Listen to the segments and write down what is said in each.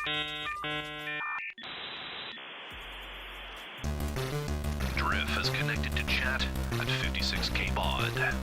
Drift is connected to chat at 56k baud.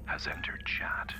has entered chat.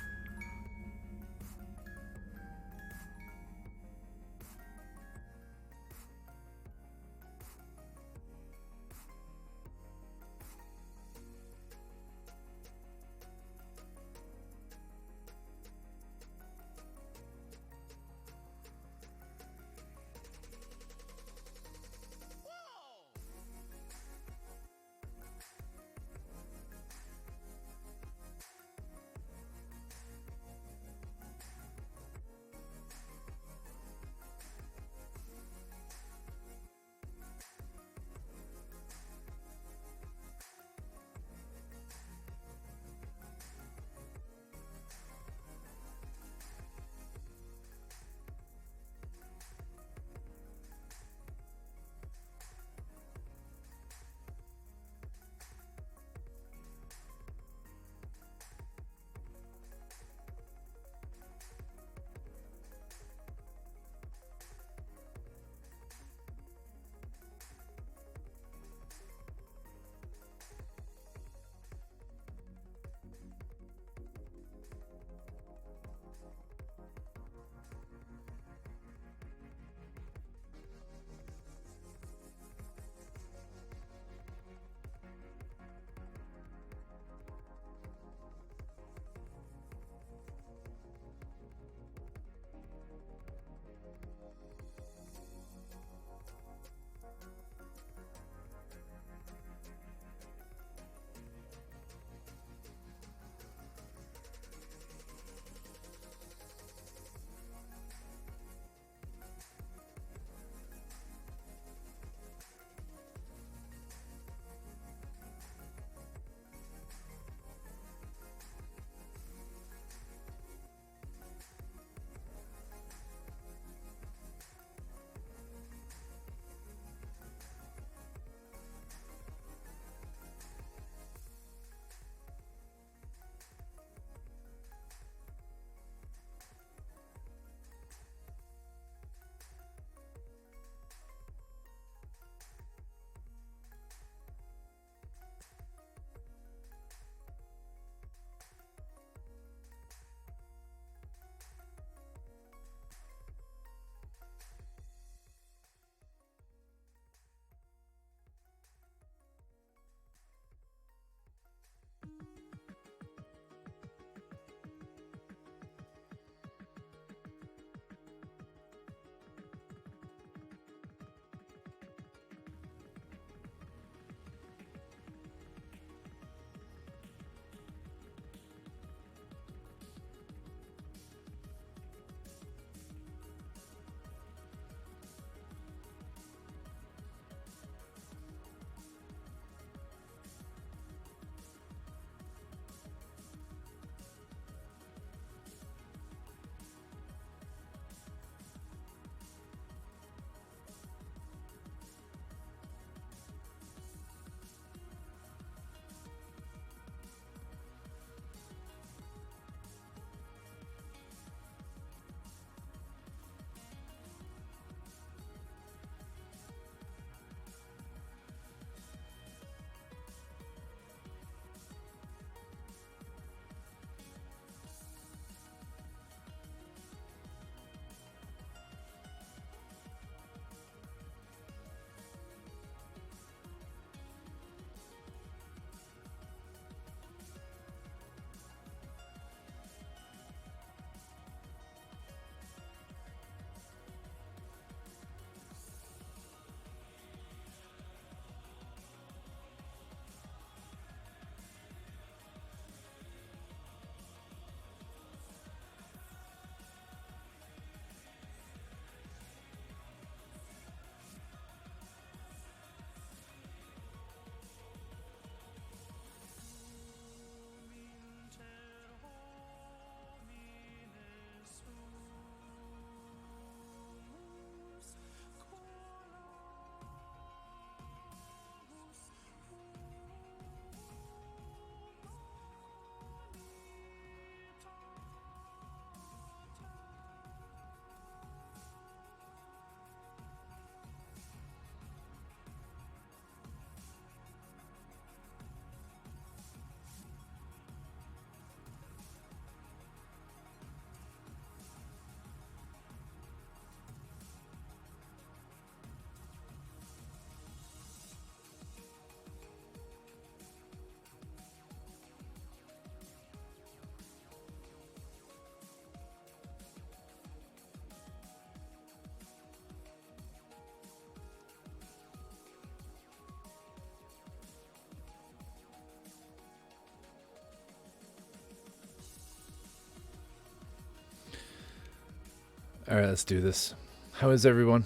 All right, let's do this. How is everyone?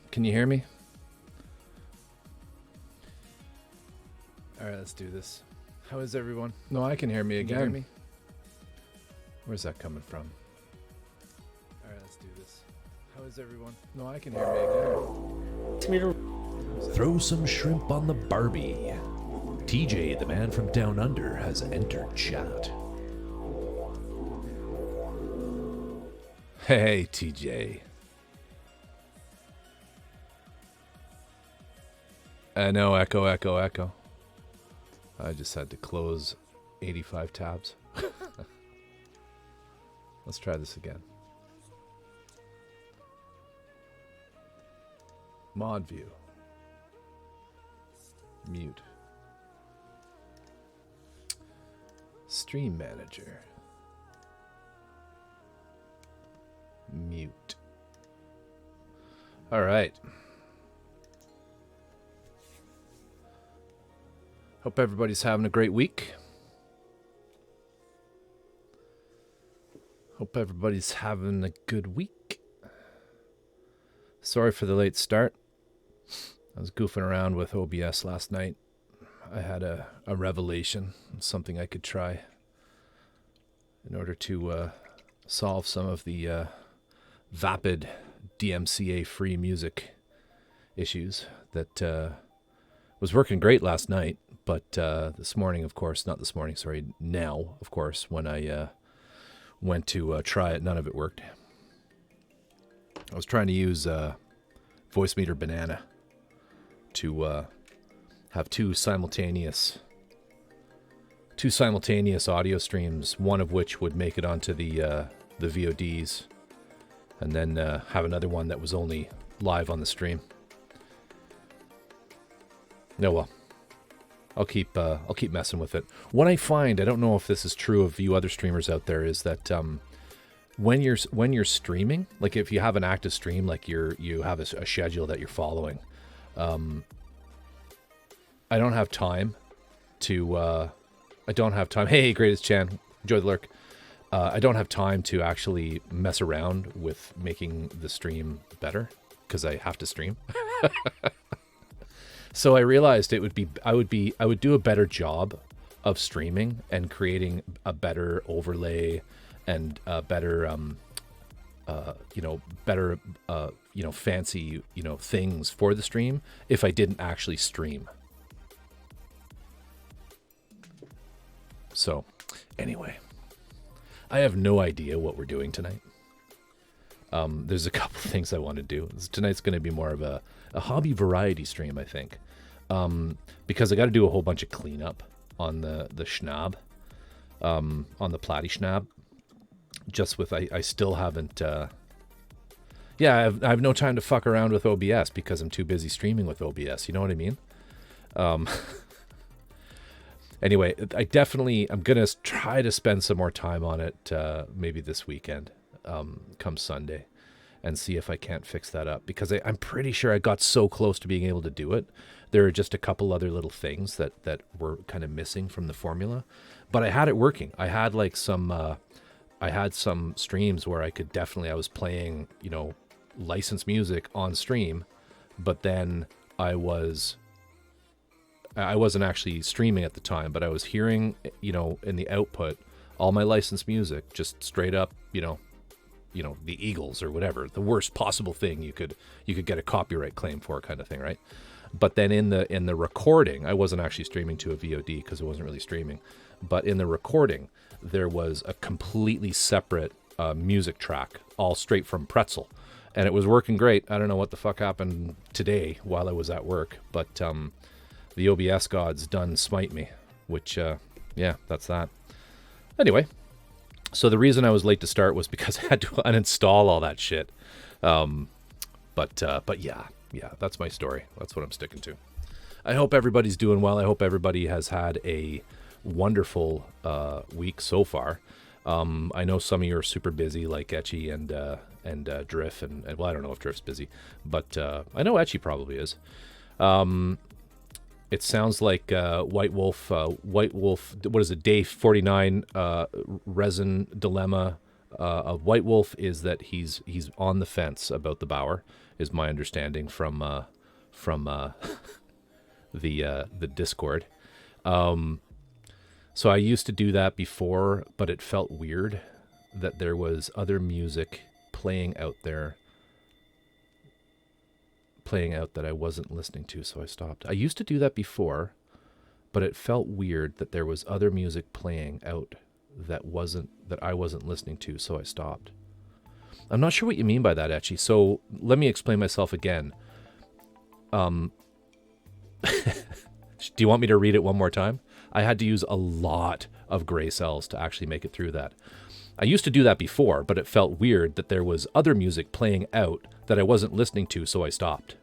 Can you hear me? All right, let's do this. How is everyone? No, I can hear me again. Can you hear me? Where's that coming from? All right, let's do this. How is everyone? No, I can hear me again. Throw some shrimp on the Barbie. TJ, the man from down under, has entered chat. Hey, TJ. No, echo, echo, echo. I just had to close 85 tabs. Let's try this again. Mod view. Mute. Stream manager. Mute. All right. Hope everybody's having a great week. Hope everybody's having a good week. Sorry for the late start. I was goofing around with OBS last night. I had a revelation, something I could try in order to solve some of the vapid DMCA free music issues that was working great last night, but this morning, of course, not this morning, sorry, now, of course, when I went to try it, none of it worked. I was trying to use Voicemeeter Banana to have two simultaneous audio streams, one of which would make it onto the VODs, and then have another one that was only live on the stream. No, well, I'll keep messing with it. What I find, I don't know if this is true of you other streamers out there, is that when you're streaming, like if you have an active stream, like you have a schedule that you're following, I don't have time to. Hey, greatest Chan, enjoy the lurk. I don't have time to actually mess around with making the stream better because I have to stream. So I realized I would do a better job of streaming and creating a better overlay and a better fancy things for the stream if I didn't actually stream. So anyway, I have no idea what we're doing tonight. There's a couple things I want to do. Tonight's going to be more of a hobby variety stream, I think, because I got to do a whole bunch of cleanup on the Schnab, on the Platy Schnab. Just with I still haven't. I have no time to fuck around with OBS because I'm too busy streaming with OBS. You know what I mean? Anyway, I'm gonna try to spend some more time on it, maybe this weekend, come Sunday, and see if I can't fix that up, because I'm pretty sure I got so close to being able to do it. There are just a couple other little things that were kind of missing from the formula, but I had it working. I had like some streams where I was playing, licensed music on stream, but then I wasn't actually streaming at the time, but I was hearing, in the output, all my licensed music, just straight up, the Eagles or whatever, the worst possible thing you could get a copyright claim for, kind of thing, right? But then in the recording, I wasn't actually streaming to a VOD because it wasn't really streaming, but in the recording, there was a completely separate music track, all straight from Pretzel, and it was working great. I don't know what the fuck happened today while I was at work, but the OBS gods done smite me, which, that's that. Anyway, so the reason I was late to start was because I had to uninstall all that shit. But yeah, that's my story. That's what I'm sticking to. I hope everybody's doing well. I hope everybody has had a wonderful week so far. I know some of you are super busy, like Etchy and Drift, and well, I don't know if Drift's busy, but I know Etchy probably is. It sounds like White Wolf, what is it, day 49, Resin Dilemma, a White Wolf is that he's on the fence about the Bauer, is my understanding from the Discord. So I used to do that before, but it felt weird that there was other music playing out there, that I wasn't listening to, so I stopped. I used to do that before, but it felt weird that there was other music playing out that I wasn't listening to, so I stopped. I'm not sure what you mean by that, actually. So let me explain myself again. Do you want me to read it one more time? I had to use a lot of gray cells to actually make it through that. I used to do that before, but it felt weird that there was other music playing out that I wasn't listening to, so I stopped.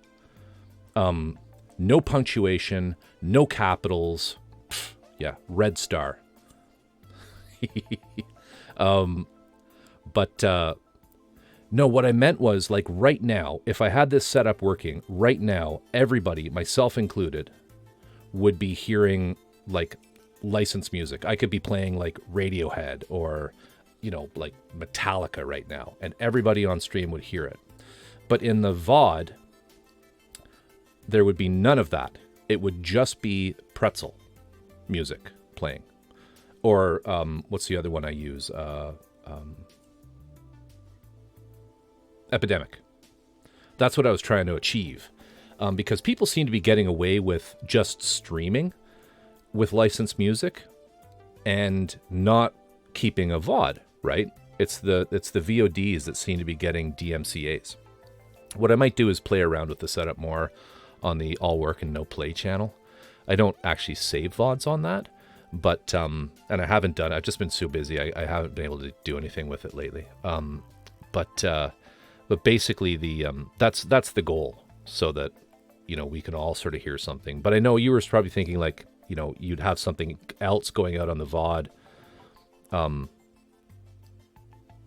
No punctuation, no capitals. Pff, yeah, red star. No, what I meant was, like, right now, if I had this setup working, right now, everybody, myself included, would be hearing, like, licensed music. I could be playing, like, Radiohead or, like Metallica right now, and everybody on stream would hear it. But in the VOD, there would be none of that. It would just be pretzel music playing. Or, what's the other one I use? Epidemic. That's what I was trying to achieve. Because people seem to be getting away with just streaming with licensed music and not keeping a VOD, right? It's the VODs that seem to be getting DMCAs. What I might do is play around with the setup more on the all work and no play channel. I don't actually save VODs on that, but and I haven't done. I've just been so busy. I haven't been able to do anything with it lately. But basically that's the goal, so that we can all sort of hear something. But I know you were probably thinking, like, you'd have something else going out on the VOD.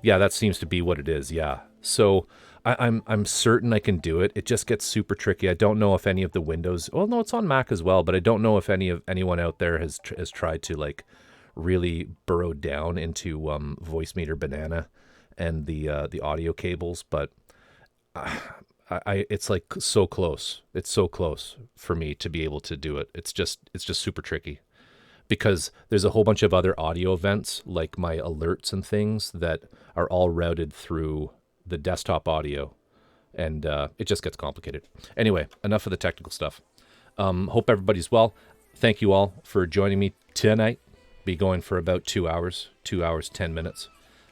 Yeah, that seems to be what it is. Yeah. So I'm certain I can do it. It just gets super tricky. I don't know if any of the Windows. Well, no, it's on Mac as well, but I don't know if anyone out there has tried to, like, really burrow down into Voicemeeter Banana and the audio cables. But it's like so close. It's so close for me to be able to do it. It's just super tricky, because there's a whole bunch of other audio events, like my alerts and things, that are all routed through the desktop audio, and it just gets complicated. Anyway, enough of the technical stuff. Hope everybody's well. Thank you all for joining me tonight. Be going for about 2 hours, 10 minutes.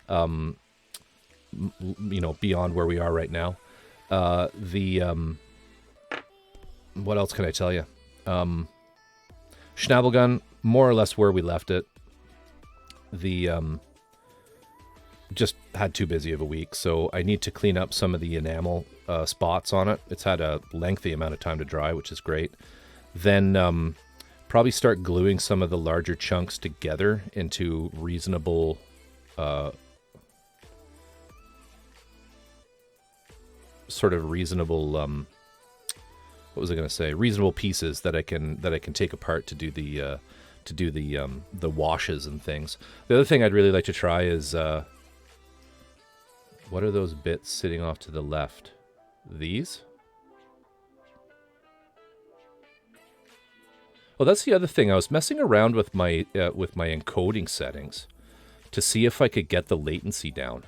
Beyond where we are right now. What else can I tell you? Schnabelgun, more or less where we left it. Just had too busy of a week, so I need to clean up some of the enamel spots on it. It's had a lengthy amount of time to dry, which is great. Then probably start gluing some of the larger chunks together into reasonable reasonable pieces that I can take apart to do the washes and things. The other thing I'd really like to try is what are those bits sitting off to the left? These? Oh, that's the other thing. I was messing around with my encoding settings to see if I could get the latency down.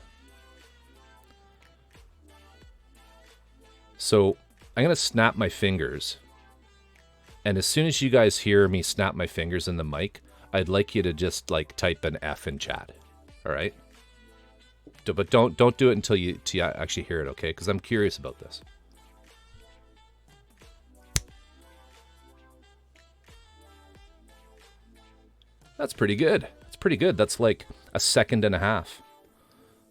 So I'm going to snap my fingers. And as soon as you guys hear me snap my fingers in the mic, I'd like you to just, like, type an F in chat. All right? But don't do it until you actually hear it, okay? Because I'm curious about this. That's pretty good. That's pretty good. That's like a second and a half.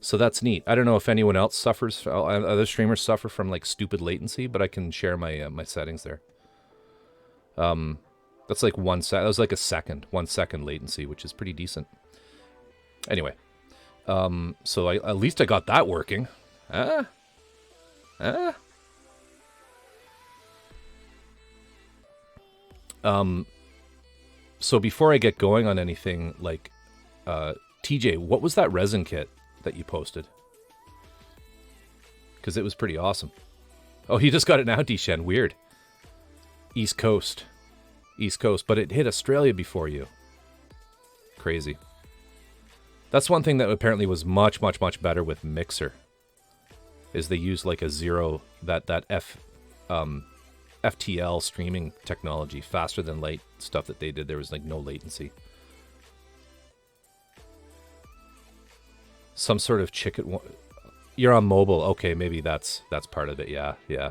So that's neat. I don't know if anyone else suffers, other streamers suffer from, like, stupid latency, but I can share my my settings there. That's like 1 sec. That was like a second, 1 second latency, which is pretty decent. Anyway, so at least I got that working. So before I get going on anything, like, TJ, what was that resin kit that you posted. Because it was pretty awesome. Oh, you just got it now, Deshen. Weird. East Coast. East Coast. But it hit Australia before you. Crazy. That's one thing that apparently was much, much, much better with Mixer. Is they used like a zero, that FTL streaming technology, faster than light stuff that they did. There was like no latency. Some sort of chicken. You're on mobile. Okay, maybe that's part of it. Yeah, yeah.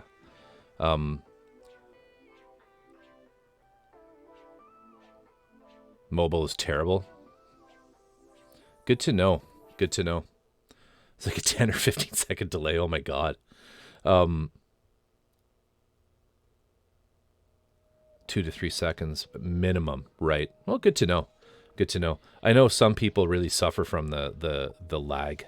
Mobile is terrible. Good to know. Good to know. It's like a 10 or 15 second delay. Oh my god. 2 to 3 seconds minimum. Right. Well, good to know. Good to know. I know some people really suffer from the lag.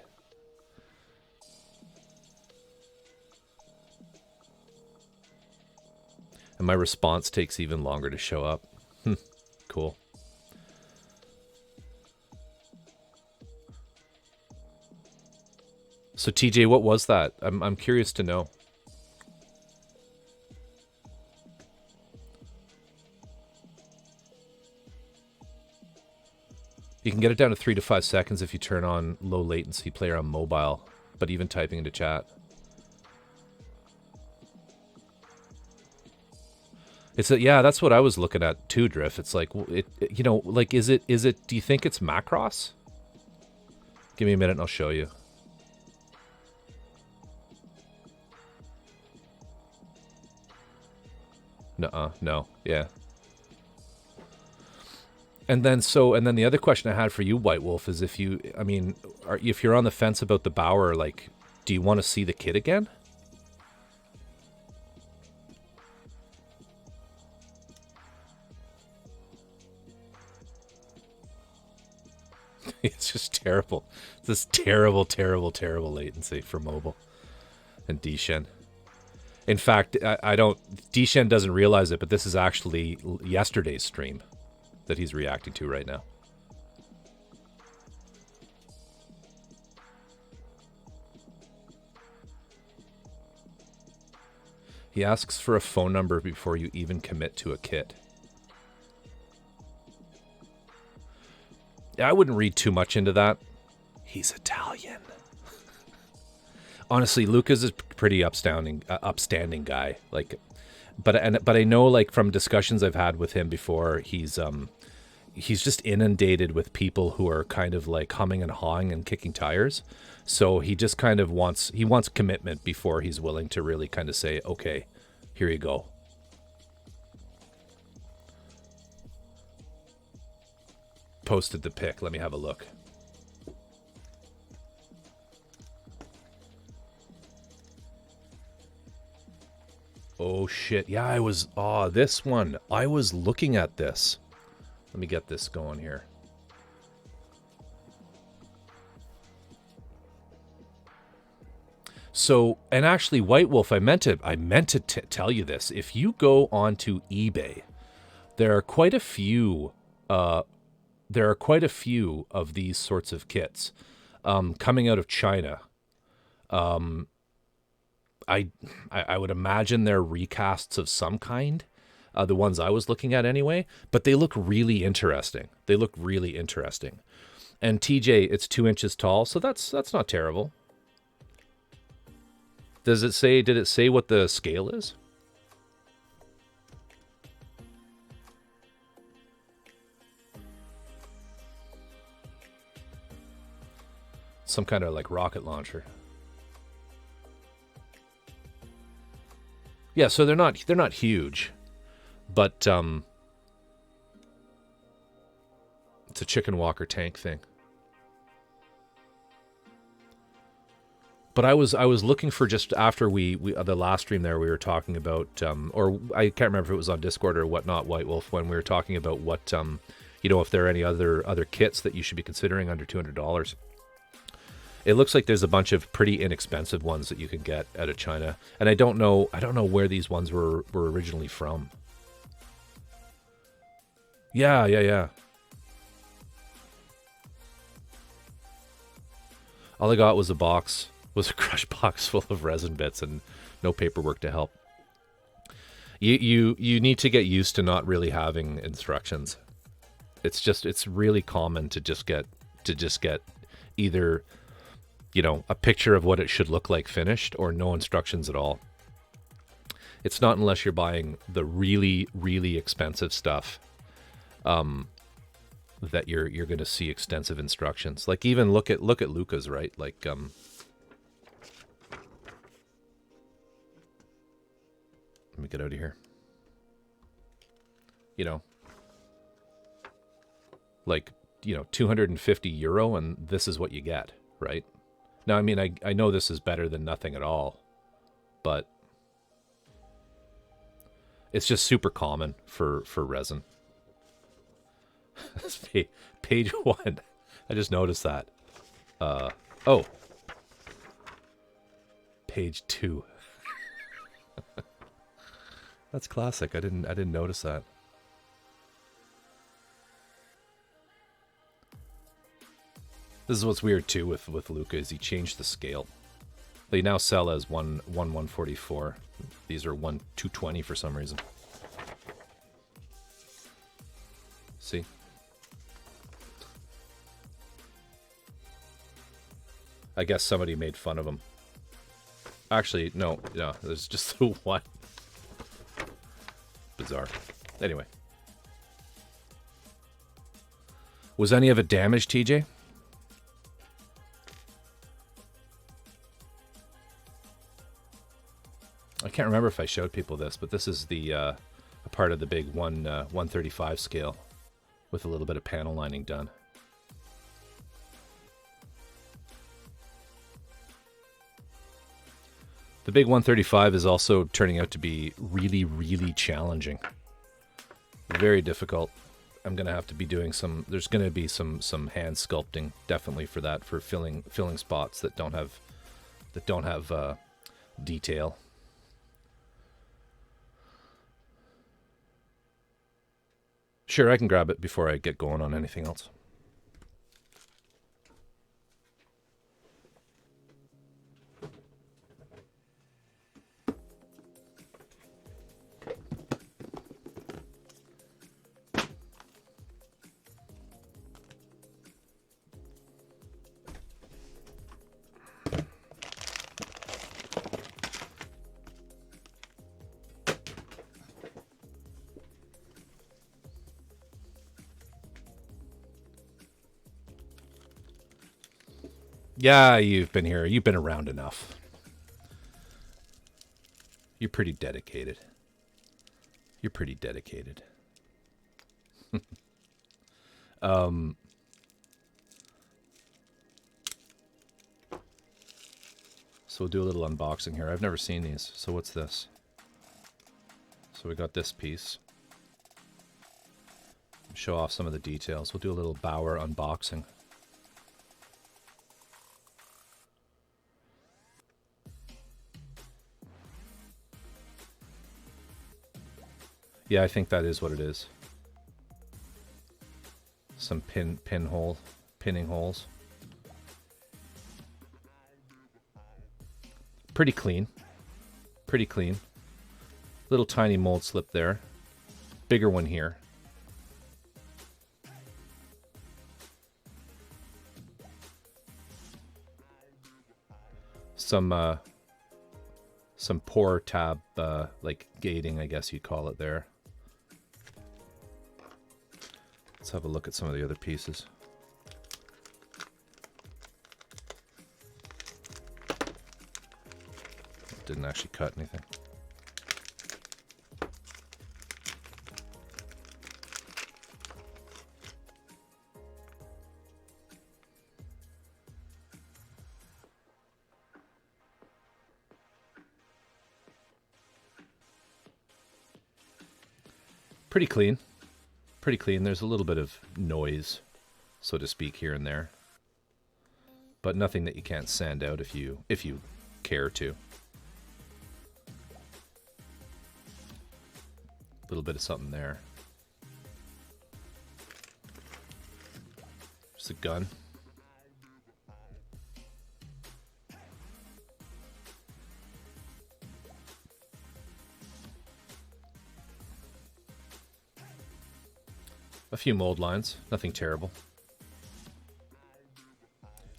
And my response takes even longer to show up. Cool. So TJ, what was that? I'm curious to know. You can get it down to 3 to 5 seconds if you turn on low latency player on mobile, but even typing into chat. Yeah, that's what I was looking at too, Drift. It's like, you know, like, is it, do you think it's Macross? Give me a minute and I'll show you. Nuh-uh, no, yeah. And then the other question I had for you, White Wolf, is if you're on the fence about the Bauer, like, do you want to see the kit again? It's just terrible. This terrible, terrible, terrible latency for mobile and Deshen. In fact, Deshen doesn't realize it, but this is actually yesterday's stream that he's reacting to right now. He asks for a phone number before you even commit to a kit. Yeah, I wouldn't read too much into that. He's Italian. Honestly, Lucas is pretty upstanding guy. Like, but I know, like, from discussions I've had with him before, he's just inundated with people who are kind of like humming and hawing and kicking tires. So he just kind of wants commitment before he's willing to really kind of say, okay, here you go. Posted the pic. Let me have a look. Oh shit. Yeah, this one. I was looking at this. Let me get this going here. So, and actually, White Wolf, I meant to tell you this. If you go onto eBay, there are quite a few of these sorts of kits coming out of China. I would imagine they're recasts of some kind, the ones I was looking at anyway, but they look really interesting. And TJ, it's 2 inches tall, so that's not terrible. Did it say what the scale is? Some kind of like rocket launcher. Yeah, so they're not huge, but it's a chicken walker tank thing. But I was looking for, just after we the last stream there, we were talking about or I can't remember if it was on Discord or whatnot, White Wolf, when we were talking about what if there are any other kits that you should be considering under $200. It looks like there's a bunch of pretty inexpensive ones that you can get out of China, and I don't know where these ones were originally from. Yeah. All I got was a crush box full of resin bits and no paperwork to help. You need to get used to not really having instructions. It's really common to just get either, you know, a picture of what it should look like finished or no instructions at all. It's not unless you're buying the really, really expensive stuff that you're going to see extensive instructions. Like even look at Luca's, right? Like let me get out of here. You know, like, you know, €250 and this is what you get, right? Now, I mean, I know this is better than nothing at all, but it's just super common for resin. Page 1. I just noticed that. Oh. Page 2. That's classic. I didn't notice that. This is what's weird too with Luca is he changed the scale. They now sell as 1/144. These are 1/220 for some reason. See? I guess somebody made fun of him. Actually, no, there's just the one. Bizarre. Anyway. Was any of it damaged, TJ? I can't remember if I showed people this, but this is the a part of the big 135 scale with a little bit of panel lining done. The big 135 is also turning out to be really, really challenging. Very difficult. I'm going to have to be doing there's going to be some hand sculpting definitely for that, for filling spots that don't have detail. Sure, I can grab it before I get going on anything else. Yeah, you've been here. You've been around enough. You're pretty dedicated. You're pretty dedicated. So we'll do a little unboxing here. I've never seen these. So what's this? So we got this piece. Show off some of the details. We'll do a little Bauer unboxing. Yeah, I think that is what it is. Some pinning holes. Pretty clean. Pretty clean. Little tiny mold slip there. Bigger one here. Some pour tab, like gating, I guess you'd call it there. Let's have a look at some of the other pieces. Didn't actually cut anything. Pretty clean. Pretty clean. There's a little bit of noise, so to speak, here and there. But nothing that you can't sand out if you care to. A little bit of something there. Just a gun. A few mold lines, nothing terrible.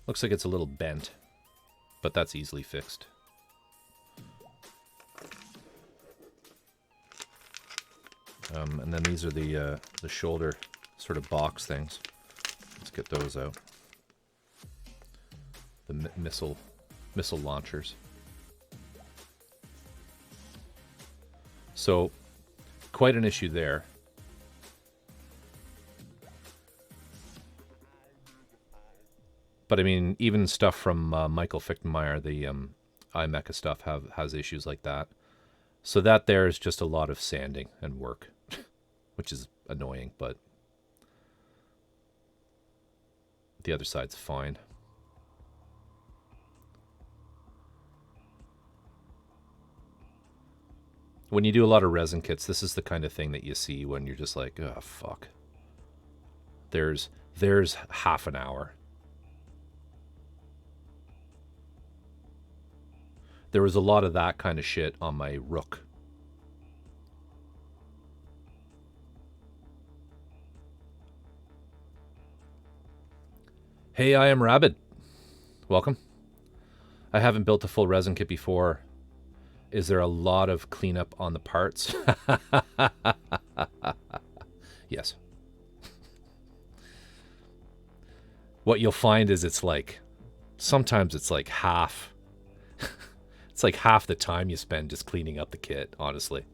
Looks like it's a little bent, but that's easily fixed. And then these are the shoulder sort of box things. Let's get those out. The missile launchers. So, quite an issue there. But I mean, even stuff from Michael Fichtenmeyer, the iMecha stuff, has issues like that. So that there is just a lot of sanding and work, which is annoying, but the other side's fine. When you do a lot of resin kits, this is the kind of thing that you see when you're just like, oh, fuck. There's half an hour. There was a lot of that kind of shit on my Rook. Hey, I am Rabid. Welcome. I haven't built a full resin kit before. Is there a lot of cleanup on the parts? Yes. What you'll find is it's like, sometimes it's like half. It's like half the time you spend just cleaning up the kit, honestly.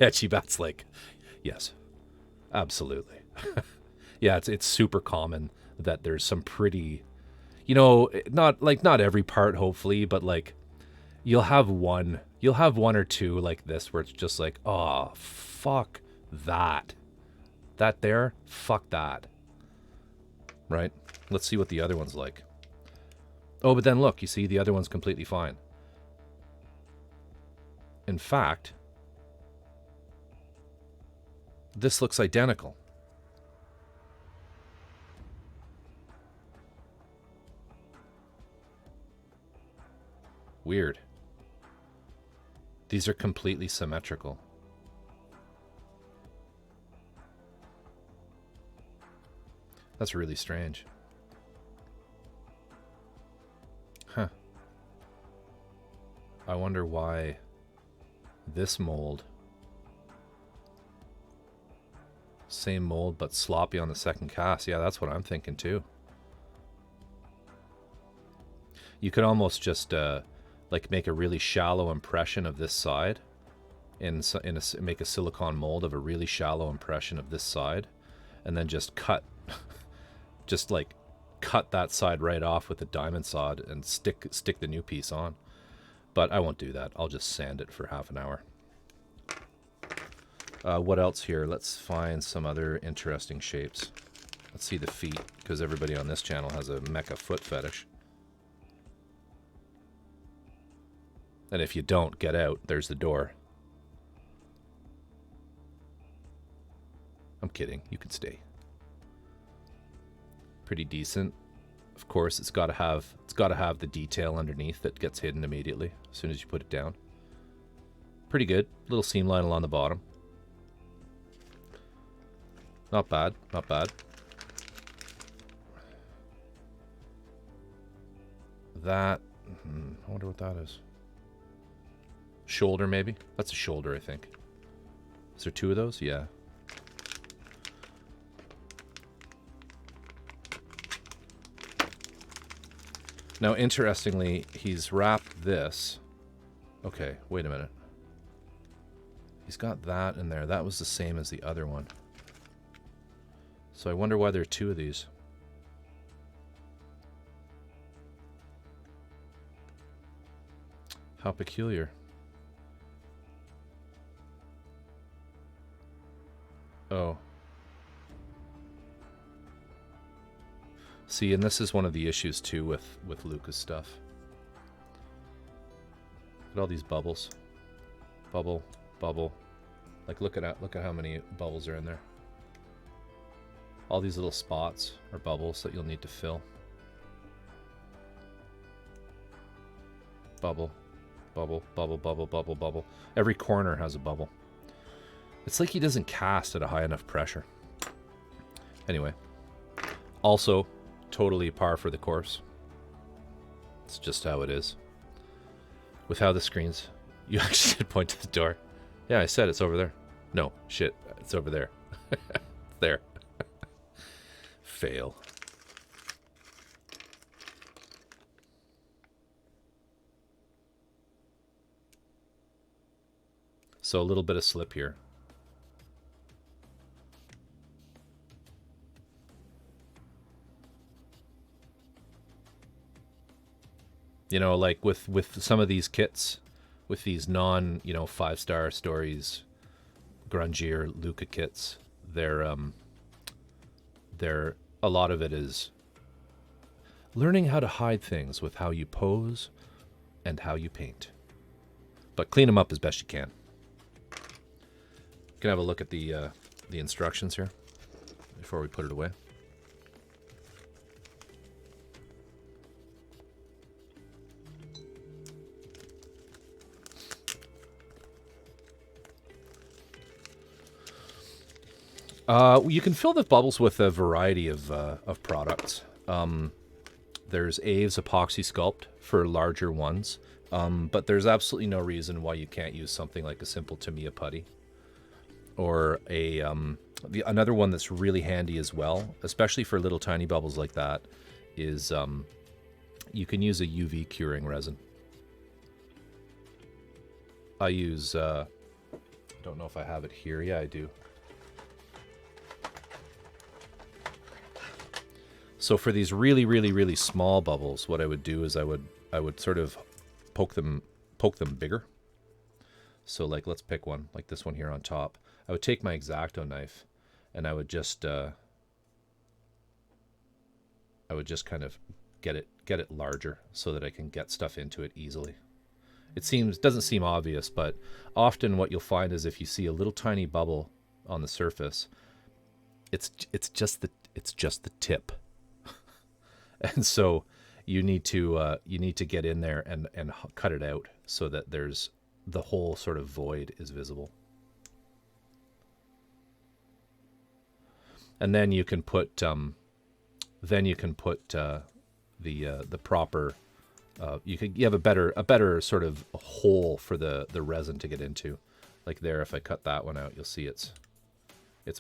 Etchibat's like, yes, absolutely. Yeah, it's super common that there's some pretty, you know, not every part, hopefully, but like you'll have one or two like this where it's just like, oh, fuck that. That there, fuck that. Right? Let's see what the other one's like. Oh, but then look, you see the other one's completely fine. In fact, this looks identical. Weird. These are completely symmetrical. That's really strange. Huh. I wonder why this mold, same mold but sloppy on the second cast. Yeah, that's what I'm thinking too. You could almost just like make a really shallow impression of this side, make a silicone mold of a really shallow impression of this side, and then just cut, just like cut that side right off with a diamond sawed and stick the new piece on. But I won't do that. I'll just sand it for half an hour. What else here? Let's find some other interesting shapes. Let's see the feet, because everybody on this channel has a mecha foot fetish. And if you don't, get out. There's the door. I'm kidding. You can stay. Pretty decent. Of course, it's got to have the detail underneath that gets hidden immediately as soon as you put it down. Pretty good. Little seam line along the bottom. Not bad. Not bad. That, I wonder what that is. Shoulder, maybe? That's a shoulder, I think. Is there two of those? Yeah. Now, interestingly, he's wrapped this. Okay, wait a minute. He's got that in there. That was the same as the other one. So I wonder why there are two of these. How peculiar. Oh. See, and this is one of the issues too with Lucas stuff. Look at all these bubbles. Bubble, bubble. Like look at how many bubbles are in there. All these little spots are bubbles that you'll need to fill. Bubble, bubble, bubble, bubble, bubble, bubble. Every corner has a bubble. It's like he doesn't cast at a high enough pressure. Anyway, also totally par for the course. It's just how it is. With how the screens... You actually did point to the door. Yeah, I said it's over there. No, shit, it's over there. There. Fail. So a little bit of slip here. You know, like with some of these kits, with these non, 5-star stories, grungier Luca kits, they're a lot of it is learning how to hide things with how you pose and how you paint. But clean them up as best you can. You can have a look at the instructions here before we put it away. You can fill the bubbles with a variety of products. There's Aves Epoxy Sculpt for larger ones, but there's absolutely no reason why you can't use something like a simple Tamiya putty. Or another one that's really handy as well, especially for little tiny bubbles like that, is you can use a UV curing resin. I use, I don't know if I have it here. Yeah, I do. So for these really, really, really small bubbles, what I would do is I would sort of poke them bigger. So like, let's pick one, like this one here on top. I would take my X-Acto knife and I would just kind of get it larger so that I can get stuff into it easily. It doesn't seem obvious, but often what you'll find is if you see a little tiny bubble on the surface, it's just the tip. And so you need to get in there and cut it out so that there's the whole sort of void is visible. And then you can put the proper you have a better sort of hole for the resin to get into. Like there, if I cut that one out, you'll see it's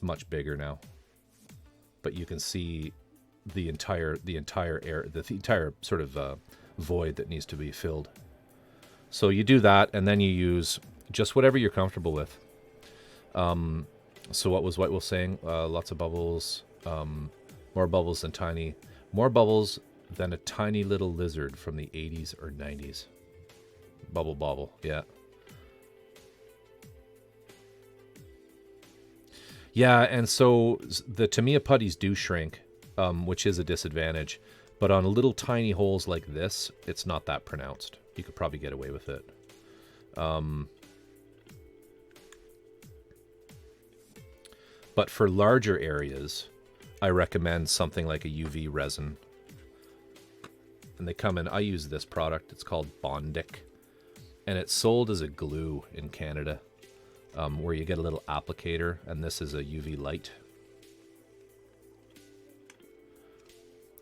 much bigger now. But you can see the entire sort of void that needs to be filled. So you do that, and then you use just whatever you're comfortable with. So what was White Wolf saying? Lots of bubbles, more bubbles than tiny, more bubbles than a tiny little lizard from the 80s or 90s. Bubble, yeah. Yeah, and so the Tamiya putties do shrink, which is a disadvantage. But on little tiny holes like this, it's not that pronounced. You could probably get away with it. But for larger areas, I recommend something like a UV resin. And they come in, I use this product, it's called Bondic. And it's sold as a glue in Canada, where you get a little applicator, and this is a UV light.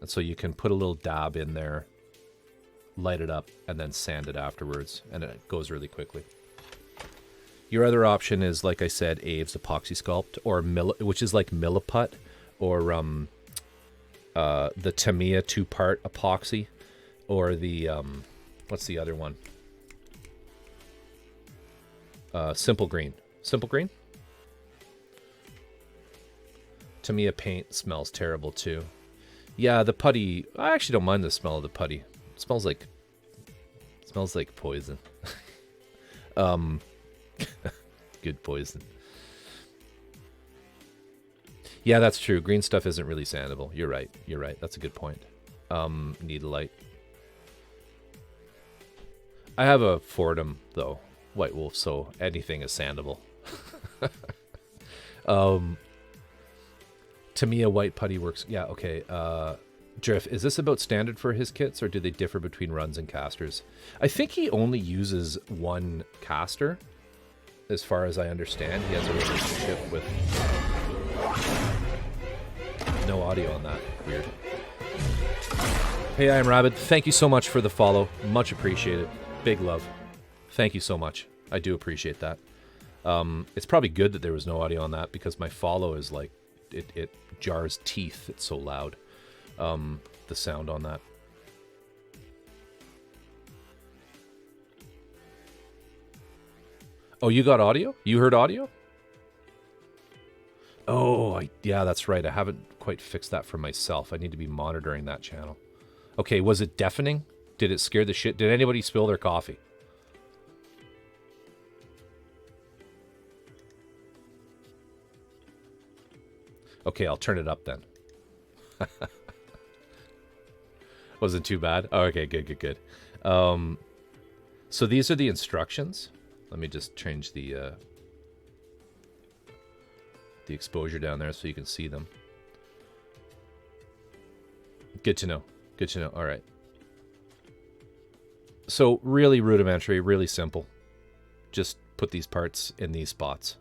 And so you can put a little dab in there, light it up, and then sand it afterwards, and it goes really quickly. Your other option is, like I said, Aves Epoxy Sculpt, or which is like Milliput, or the Tamiya 2-part epoxy, or the what's the other one? Simple Green. Simple Green? Tamiya paint smells terrible too. Yeah, the putty, I actually don't mind the smell of the putty. It smells like poison. Good poison. Yeah, that's true. Green stuff isn't really sandable. You're right. That's a good point. Need a light. I have a Fordham, though, White Wolf, so anything is sandable. Tamiya white putty works. Yeah, okay. Drift, is this about standard for his kits, or do they differ between runs and casters? I think he only uses one caster, as far as I understand. He has a relationship with... no audio on that. Weird. Hey, I am Rabbit. Thank you so much for the follow. Much appreciated. Big love. Thank you so much. I do appreciate that. It's probably good that there was no audio on that because my follow is like, it jars teeth. It's so loud. The sound on that. Oh, you got audio? You heard audio? Oh, yeah, that's right. I haven't quite fixed that for myself. I need to be monitoring that channel. Okay, was it deafening? Did it scare the shit? Did anybody spill their coffee? Okay, I'll turn it up then. Wasn't too bad? Oh, okay, good. So these are the instructions. Let me just change the exposure down there so you can see them. Good to know. Good to know. All right. So really rudimentary, really simple. Just put these parts in these spots.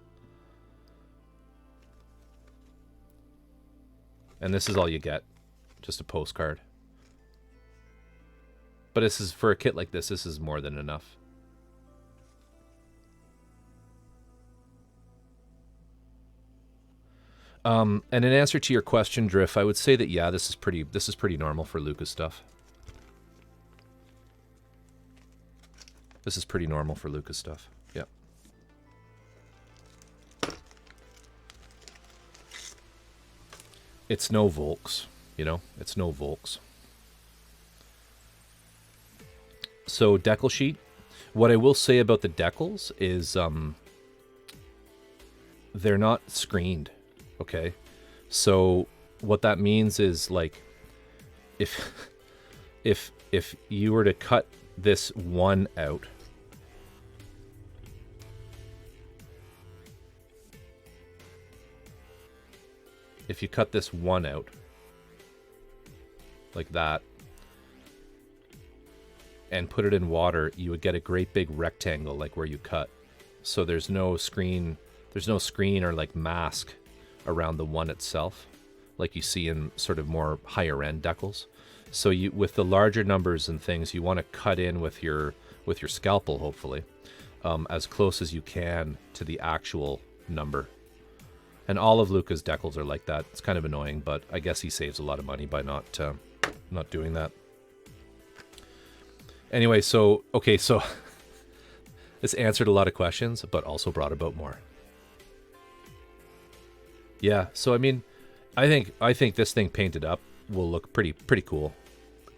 And this is all you get. Just a postcard. But this is, for a kit like this is more than enough. And in answer to your question, Drift, I would say that yeah, this is pretty normal for Lucas stuff. This is pretty normal for Lucas stuff. Yep. It's no Volks, you know? It's no Volks. So decal sheet. What I will say about the decals is they're not screened. Okay, so what that means is like if you were to cut this one out, if you cut this one out like that and put it in water, you would get a great big rectangle like where you cut. So there's no screen or like mask around the one itself, like you see in sort of more higher end decals. So you, with the larger numbers and things, you want to cut in with your scalpel, hopefully, as close as you can to the actual number. And all of Luca's decals are like that. It's kind of annoying, but I guess he saves a lot of money by not doing that. Anyway, so okay, so this answered a lot of questions, but also brought about more. Yeah, so I mean, I think this thing painted up will look pretty cool.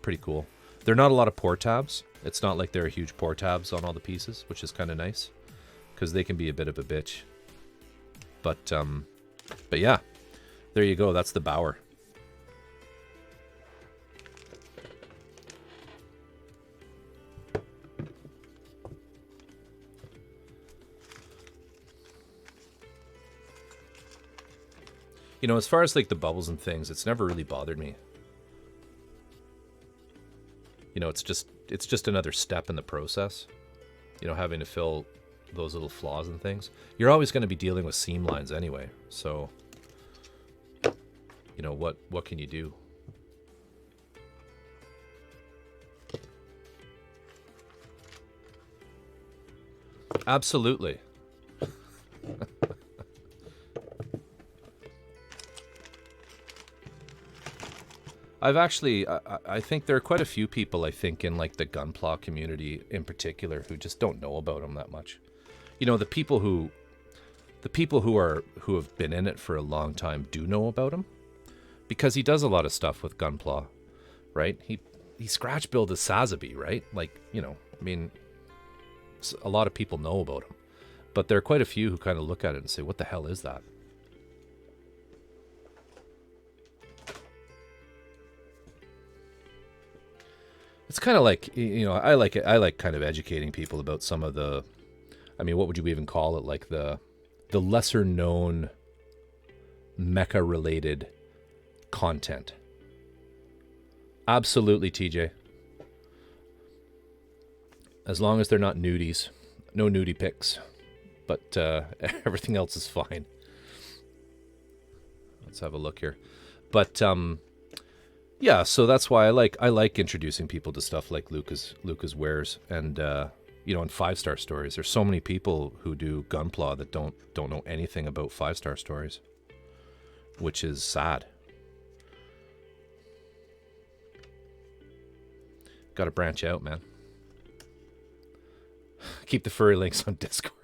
Pretty cool. There are not a lot of pour tabs. It's not like there are huge pour tabs on all the pieces, which is kind of nice because they can be a bit of a bitch. But yeah, there you go. That's the Bauer. You know, as far as like the bubbles and things, it's never really bothered me. You know, it's just another step in the process. You know, having to fill those little flaws and things. You're always going to be dealing with seam lines anyway. So, you know, what can you do? Absolutely. I've actually, I think there are quite a few people, I think, in like the Gunpla community in particular who just don't know about him that much. You know, the people who have been in it for a long time do know about him because he does a lot of stuff with Gunpla, right? He scratch built a Sazabi, right? Like, you know, I mean, a lot of people know about him, but there are quite a few who kind of look at it and say, "What the hell is that?" It's kind of like, you know, I like it. I like kind of educating people about some of the, I mean, what would you even call it? Like the lesser known mecha related content. Absolutely, TJ. As long as they're not nudies. No nudie pics. But everything else is fine. Let's have a look here. But yeah, so that's why I like introducing people to stuff like Lucas Wares and you know, in 5-star stories. There's so many people who do Gunpla that don't know anything about 5-star stories, which is sad. Got to branch out, man. Keep the furry links on Discord.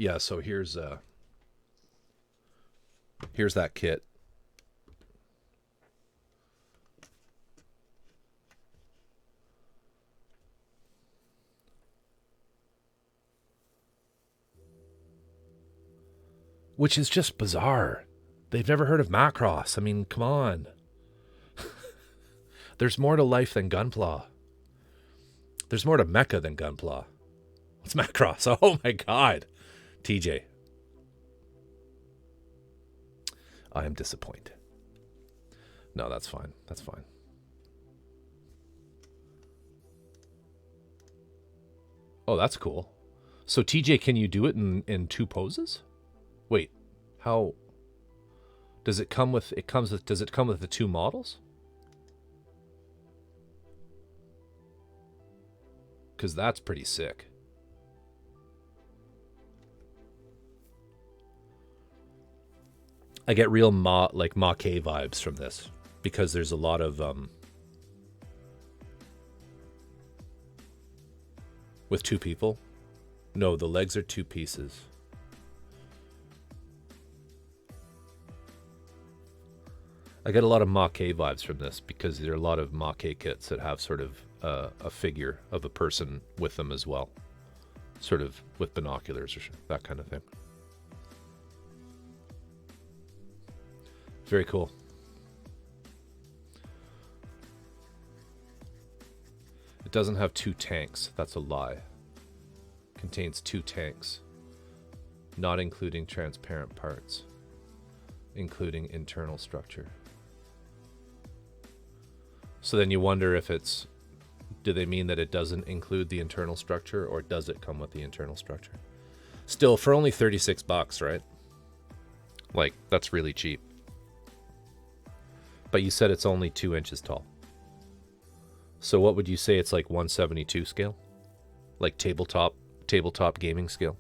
Yeah, so here's that kit. Which is just bizarre. They've never heard of Macross. I mean, come on. There's more to life than Gunpla. There's more to Mecha than Gunpla. What's Macross? Oh my god. TJ. I am disappointed. No, that's fine. That's fine. Oh, that's cool. So TJ, can you do it in 2 poses? Wait, how does it come with does it come with the 2 models? Cuz that's pretty sick. I get real Ma-K vibes from this because there's a lot of with 2 people. No, the legs are 2 pieces. I get a lot of Ma-K vibes from this because there are a lot of Ma-K kits that have sort of a figure of a person with them as well. Sort of with binoculars or that kind of thing. Very cool. It doesn't have 2 tanks. That's a lie. Contains 2 tanks. Not including transparent parts. Including internal structure. So then you wonder if it's... Do they mean that it doesn't include the internal structure, or does it come with the internal structure? Still, for only $36, right? Like, that's really cheap. But you said it's only 2 inches tall. So what would you say it's like 172 scale? Like tabletop gaming scale?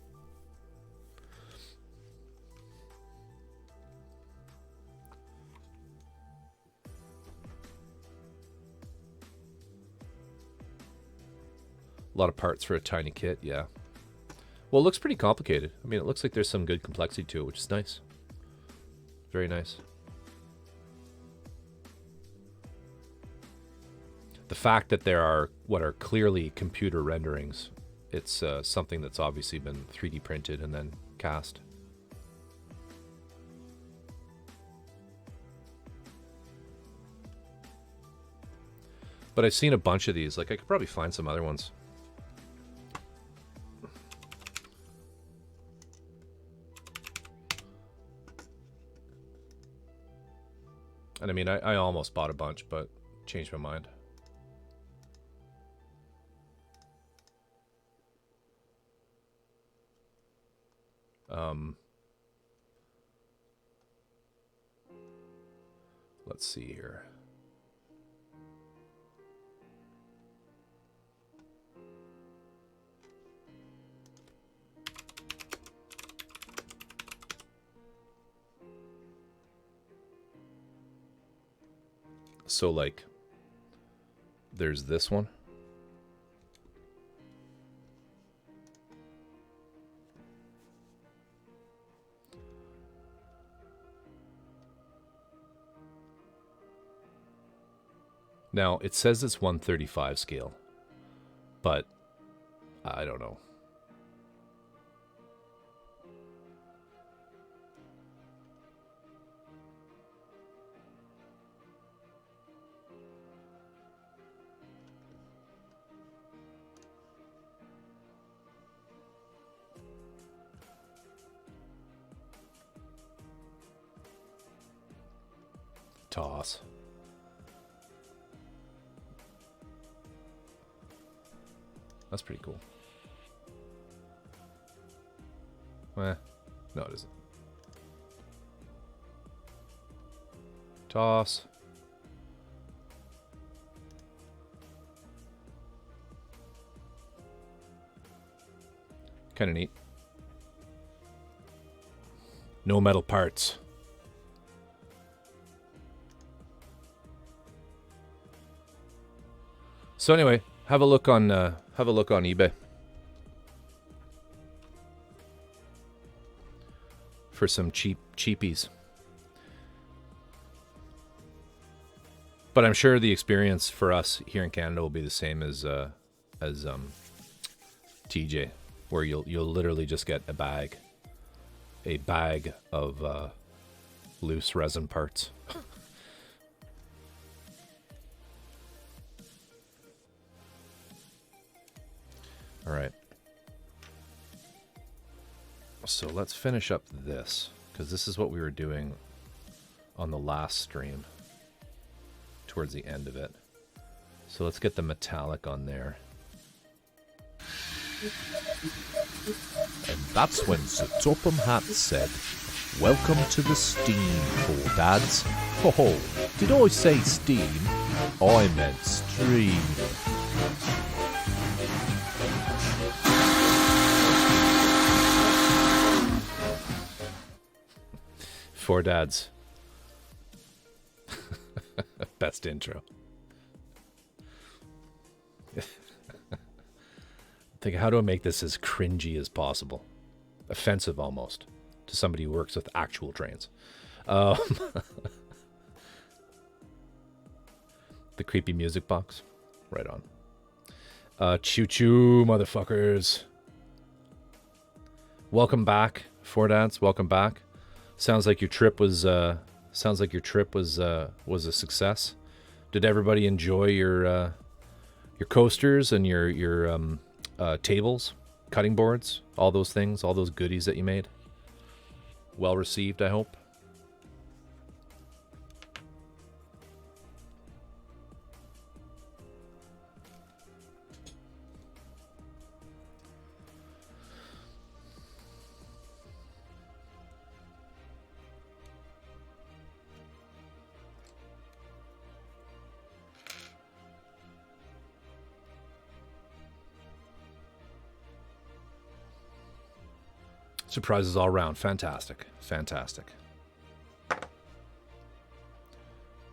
A lot of parts for a tiny kit, yeah. Well, it looks pretty complicated. I mean, it looks like there's some good complexity to it, which is nice. Very nice. The fact that there are what are clearly computer renderings, it's something that's obviously been 3D printed and then cast. But I've seen a bunch of these. Like, I could probably find some other ones. And I mean, I almost bought a bunch, but changed my mind. Let's see here. So, like, there's this one. Now, it says it's 135 scale, but I don't know. Toss. That's pretty cool. No, it isn't. Toss. Kind of neat. No metal parts. So anyway, have a look on eBay for some cheapies. But I'm sure the experience for us here in Canada will be the same as TJ, where you'll literally just get a bag of loose resin parts. All right. So let's finish up this, because this is what we were doing on the last stream towards the end of it. So let's get the metallic on there. And that's when Sir Topham Hatt said, "Welcome to the steam, poor dads." Oh, did I say steam? I meant stream. Four dads. Best intro. Think, how do I make this as cringy as possible? Offensive almost to somebody who works with actual trains. The creepy music box. Right on. Choo-choo, motherfuckers. Welcome back, Four Dads. Welcome back. Sounds like your trip was a success. Did everybody enjoy your coasters and your tables, cutting boards, all those things, all those goodies that you made? Well received, I hope. Surprises all around. Fantastic. Fantastic.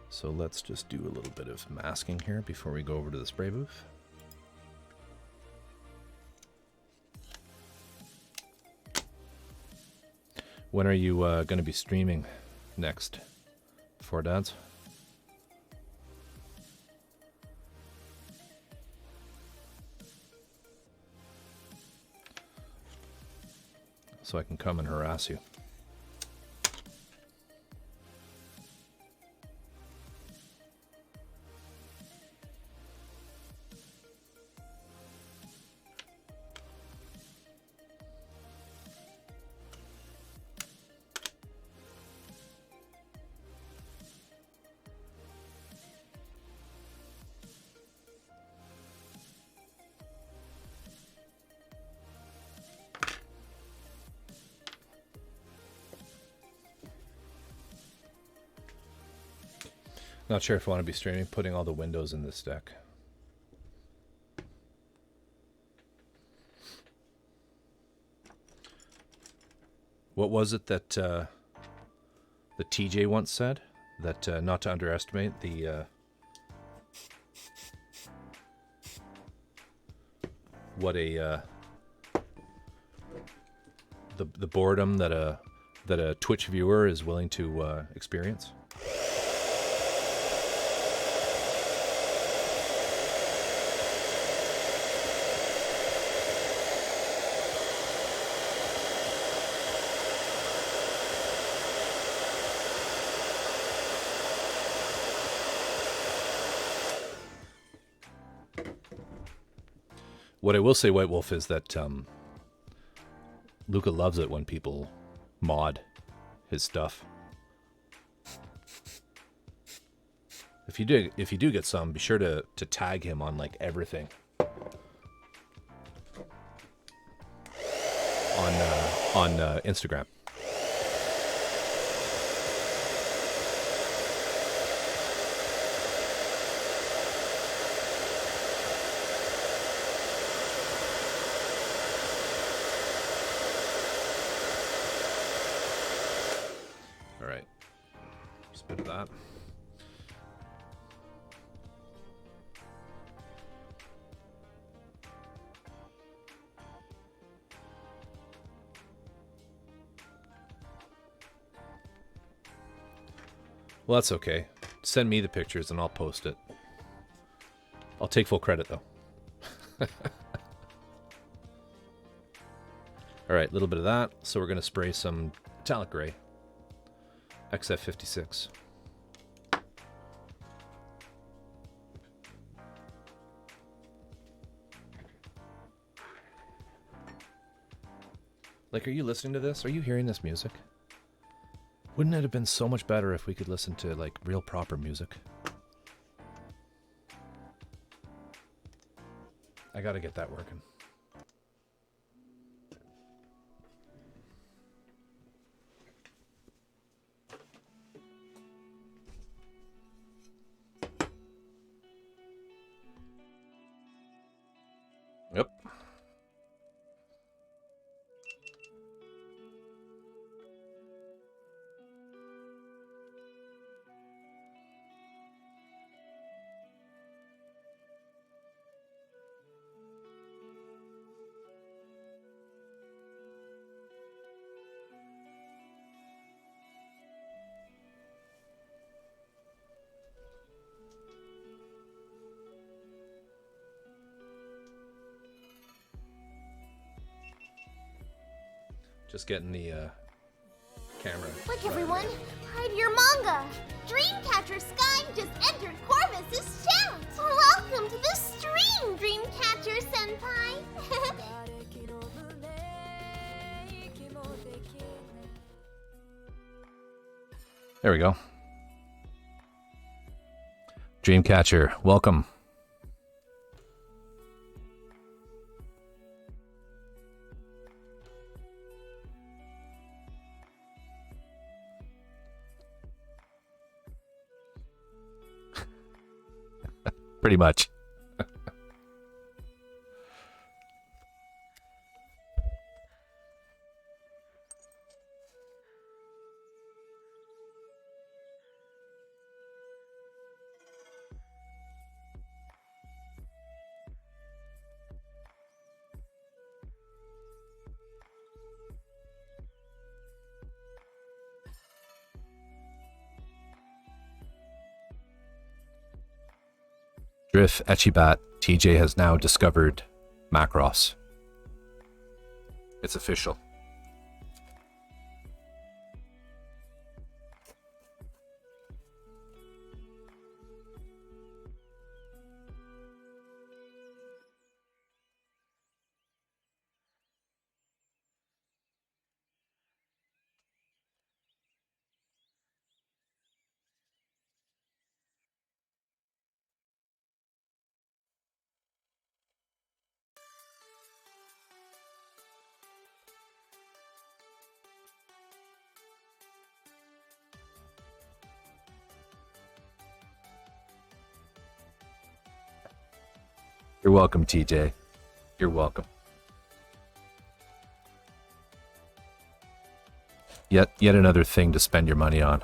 So let's just do a little bit of masking here before we go over to the spray booth. When are you going to be streaming next, Four Dads? So I can come and harass you. Not sure if I want to be streaming, putting all the windows in this deck. What was it that the TJ once said? That not to underestimate the the boredom that a Twitch viewer is willing to experience. What I will say, White Wolf, is that Luca loves it when people mod his stuff. If you do get some, be sure to tag him on like everything. on Instagram. All right, just a bit of that. Well, that's okay. Send me the pictures and I'll post it. I'll take full credit, though. All right, a little bit of that. So we're going to spray some metallic gray. XF56. Like, are you listening to this? Are you hearing this music? Wouldn't it have been so much better if we could listen to, like, real proper music? I gotta get that working. Yep. Just getting the camera. Look, everyone, hide your manga. Dreamcatcher Sky just entered Corvus's chat. Welcome to the stream, Dreamcatcher Senpai. There we go. Dreamcatcher, welcome. Pretty much. Drift Echibat, TJ has now discovered Macross. It's official. You're welcome, TJ. You're welcome. Yet another thing to spend your money on.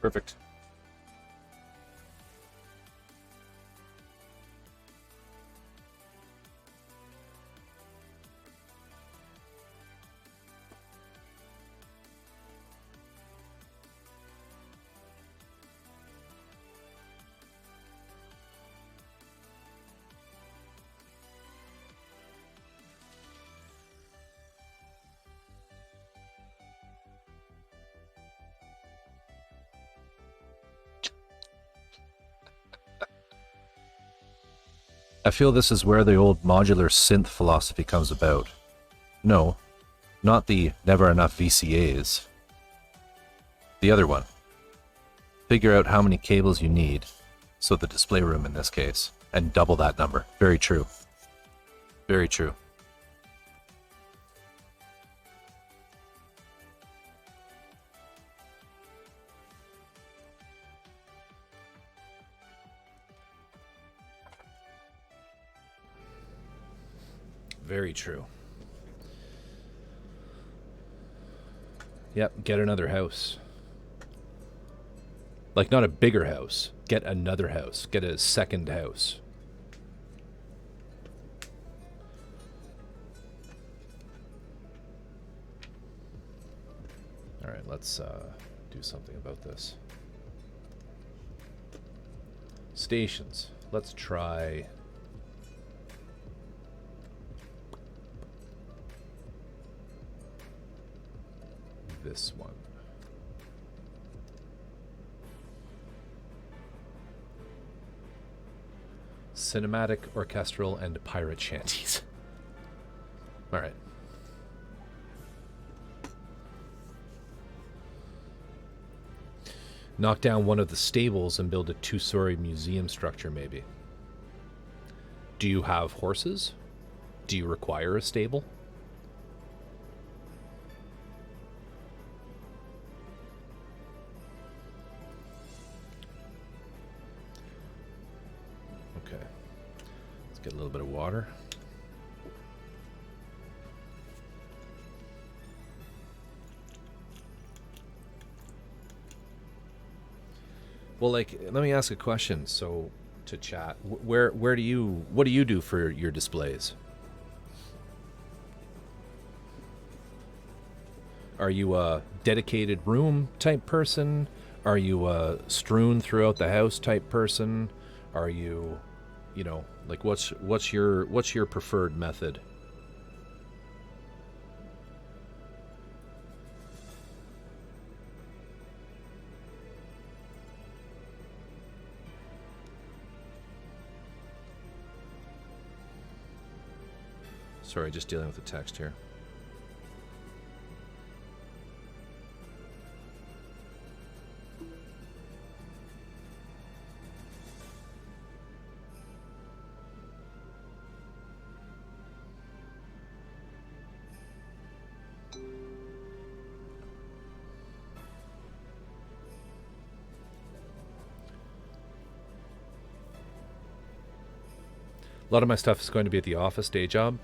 Perfect. I feel this is where the old modular synth philosophy comes about. No, not the never enough VCAs. The other one. Figure out how many cables you need, so the display room in this case, and double that number. Very true. Very true. Very true. Yep, get another house. Like, not a bigger house. Get another house. Get a second house. Alright, let's do something about this. Stations. Let's try... this one. Cinematic, orchestral, and pirate shanties. Alright. Knock down one of the stables and build a 2-story museum structure, maybe. Do you have horses? Do you require a stable? Get a little bit of water. Well, like, let me ask a question. So, to chat, what do you do for your displays? Are you a dedicated room type person? Are you a strewn throughout the house type person? Are you, you know, like, what's your preferred method? Sorry, just dealing with the text here. A lot of my stuff is going to be at the office day job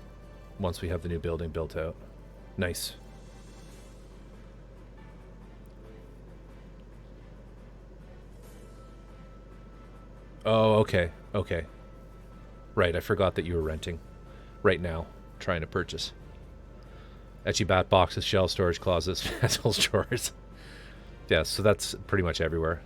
once we have the new building built out. Nice. Oh, okay. Okay. Right, I forgot that you were renting. Right now, trying to purchase. Etchy bat boxes, shelf storage closets, vessels, drawers. Yeah, so that's pretty much everywhere.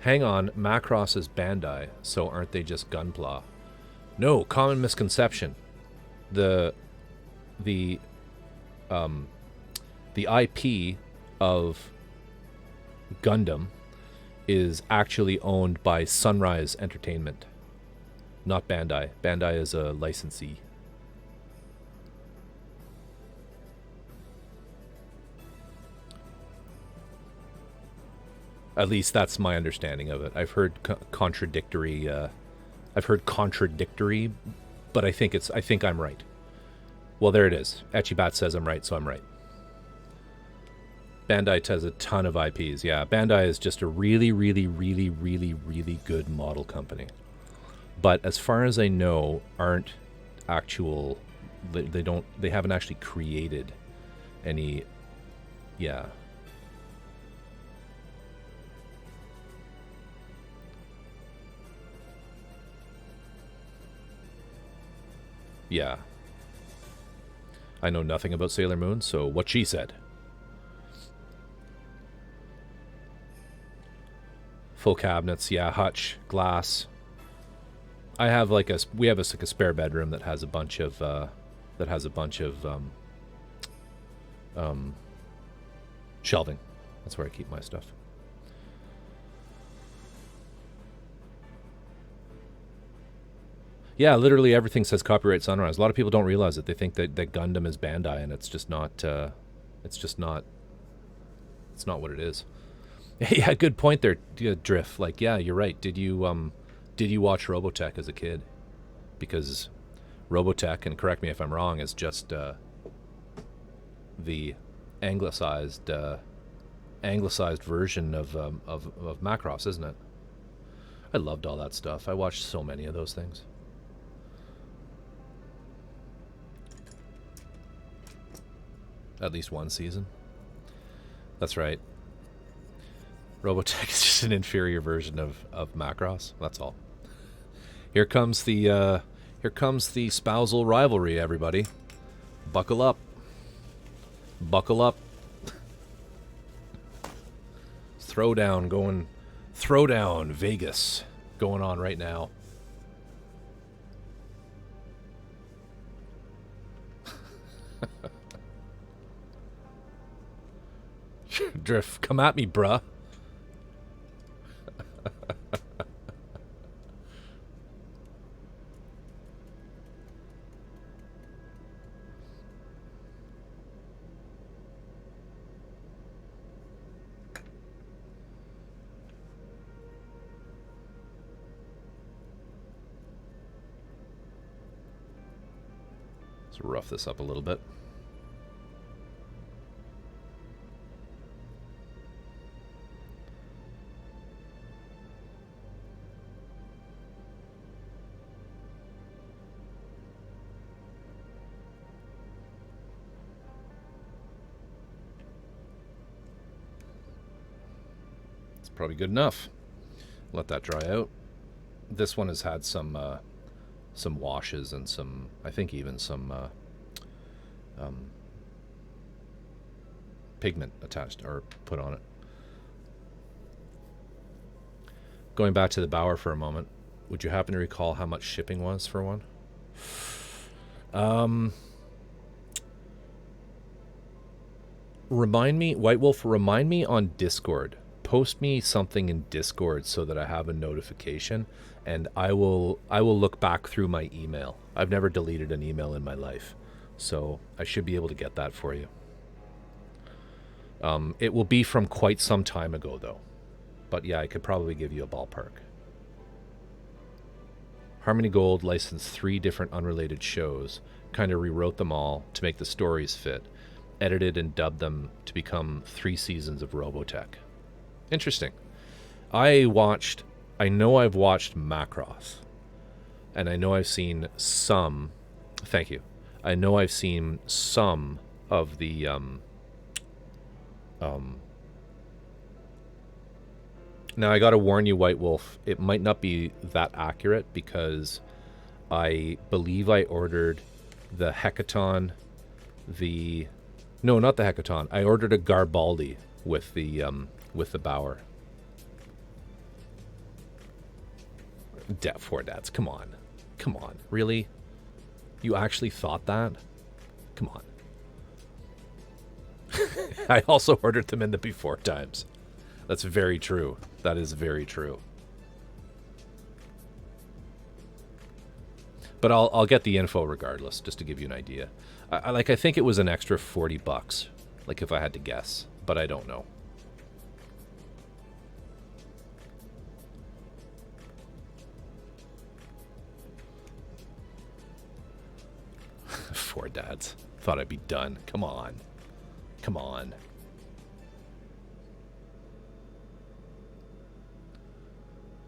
Hang on, Macross is Bandai, so aren't they just Gunpla? No, common misconception. The IP of Gundam is actually owned by Sunrise Entertainment, not Bandai. Bandai is a licensee. At least that's my understanding of it. I've heard contradictory. But I think I'm right. Well, there it is. Etchibat says I'm right, so I'm right. Bandai has a ton of IPs. Yeah, Bandai is just a really, really, really, really, really good model company. But as far as I know, aren't actual they haven't actually created any. Yeah. Yeah. I know nothing about Sailor Moon, so what she said. Full cabinets, yeah, hutch, glass. I have like we have like a spare bedroom that has a bunch of shelving. That's where I keep my stuff. Yeah, literally everything says copyright Sunrise. A lot of people don't realize it. They think that Gundam is Bandai, and it's just not. It's not what it is. Yeah, good point there, Drift. Like, yeah, you're right. Did you watch Robotech as a kid? Because Robotech, and correct me if I'm wrong, is just the anglicized version of Macross, isn't it? I loved all that stuff. I watched so many of those things. At least one season. That's right. Robotech is just an inferior version of Macross. That's all. Here comes the spousal rivalry, everybody. Buckle up. Buckle up. Throwdown Vegas going on right now. Drift, come at me, bruh. Let's rough this up a little bit. Probably good enough. Let that dry out. This one has had some washes and some, I think even some pigment attached or put on it. Going back to the Bauer for a moment, would you happen to recall how much shipping was for one? Remind me, White Wolf, remind me on Discord. Post me something in Discord so that I have a notification, and I will look back through my email. I've never deleted an email in my life, so I should be able to get that for you. It will be from quite some time ago, though. But yeah, I could probably give you a ballpark. Harmony Gold licensed 3 different unrelated shows, kind of rewrote them all to make the stories fit, edited and dubbed them to become 3 seasons of Robotech. Interesting. I know I've watched Macross, and I know I've seen some, thank you, I know I've seen some of the, now I gotta warn you, White Wolf, it might not be that accurate, because I believe I ordered the Hecaton, no, not the Hecaton, I ordered a Garibaldi with the Bauer. Four dads, come on. Come on, really? You actually thought that? Come on. I also ordered them in the before times. That's very true. That is very true. But I'll get the info regardless, just to give you an idea. I think it was an extra $40, like if I had to guess, but I don't know. Four dads. Thought I'd be done. Come on. Come on.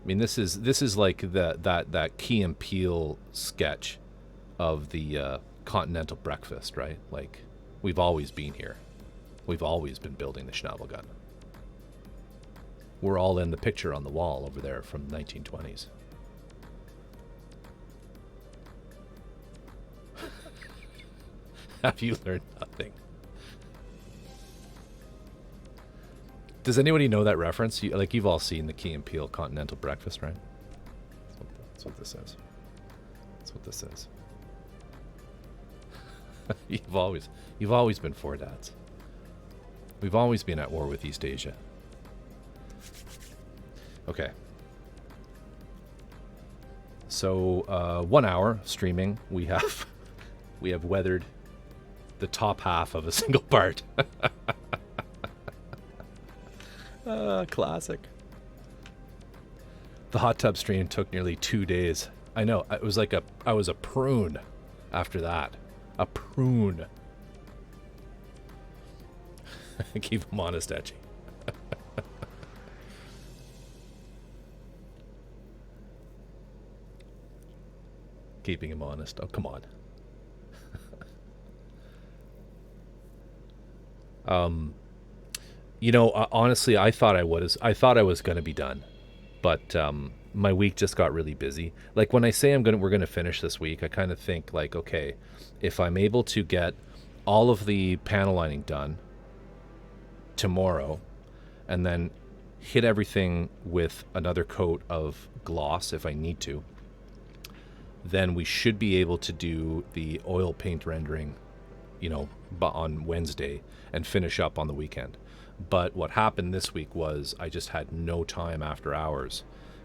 I mean, this is like that Key and Peele sketch of the continental breakfast, right? Like, we've always been here. We've always been building the Schnabelgun. We're all in the picture on the wall over there from the 1920s. Have you learned nothing? Does anybody know that reference? You've all seen the Key and Peele Continental Breakfast, right? That's what this is. That's what this is. You've always been four dads. We've always been at war with East Asia. Okay. So 1 hour streaming. We have weathered the top half of a single part. Classic. The hot tub stream took nearly 2 days. I know. It was like I was a prune after that. A prune. Keep him honest, Etchy. Keeping him honest. Oh, come on. Honestly, I thought I was going to be done, but my week just got really busy. Like, when I say we're going to finish this week, I kind of think like, okay, if I'm able to get all of the panel lining done tomorrow and then hit everything with another coat of gloss if I need to, then we should be able to do the oil paint rendering, on Wednesday and finish up on the weekend. But what happened this week was I just had no time after hours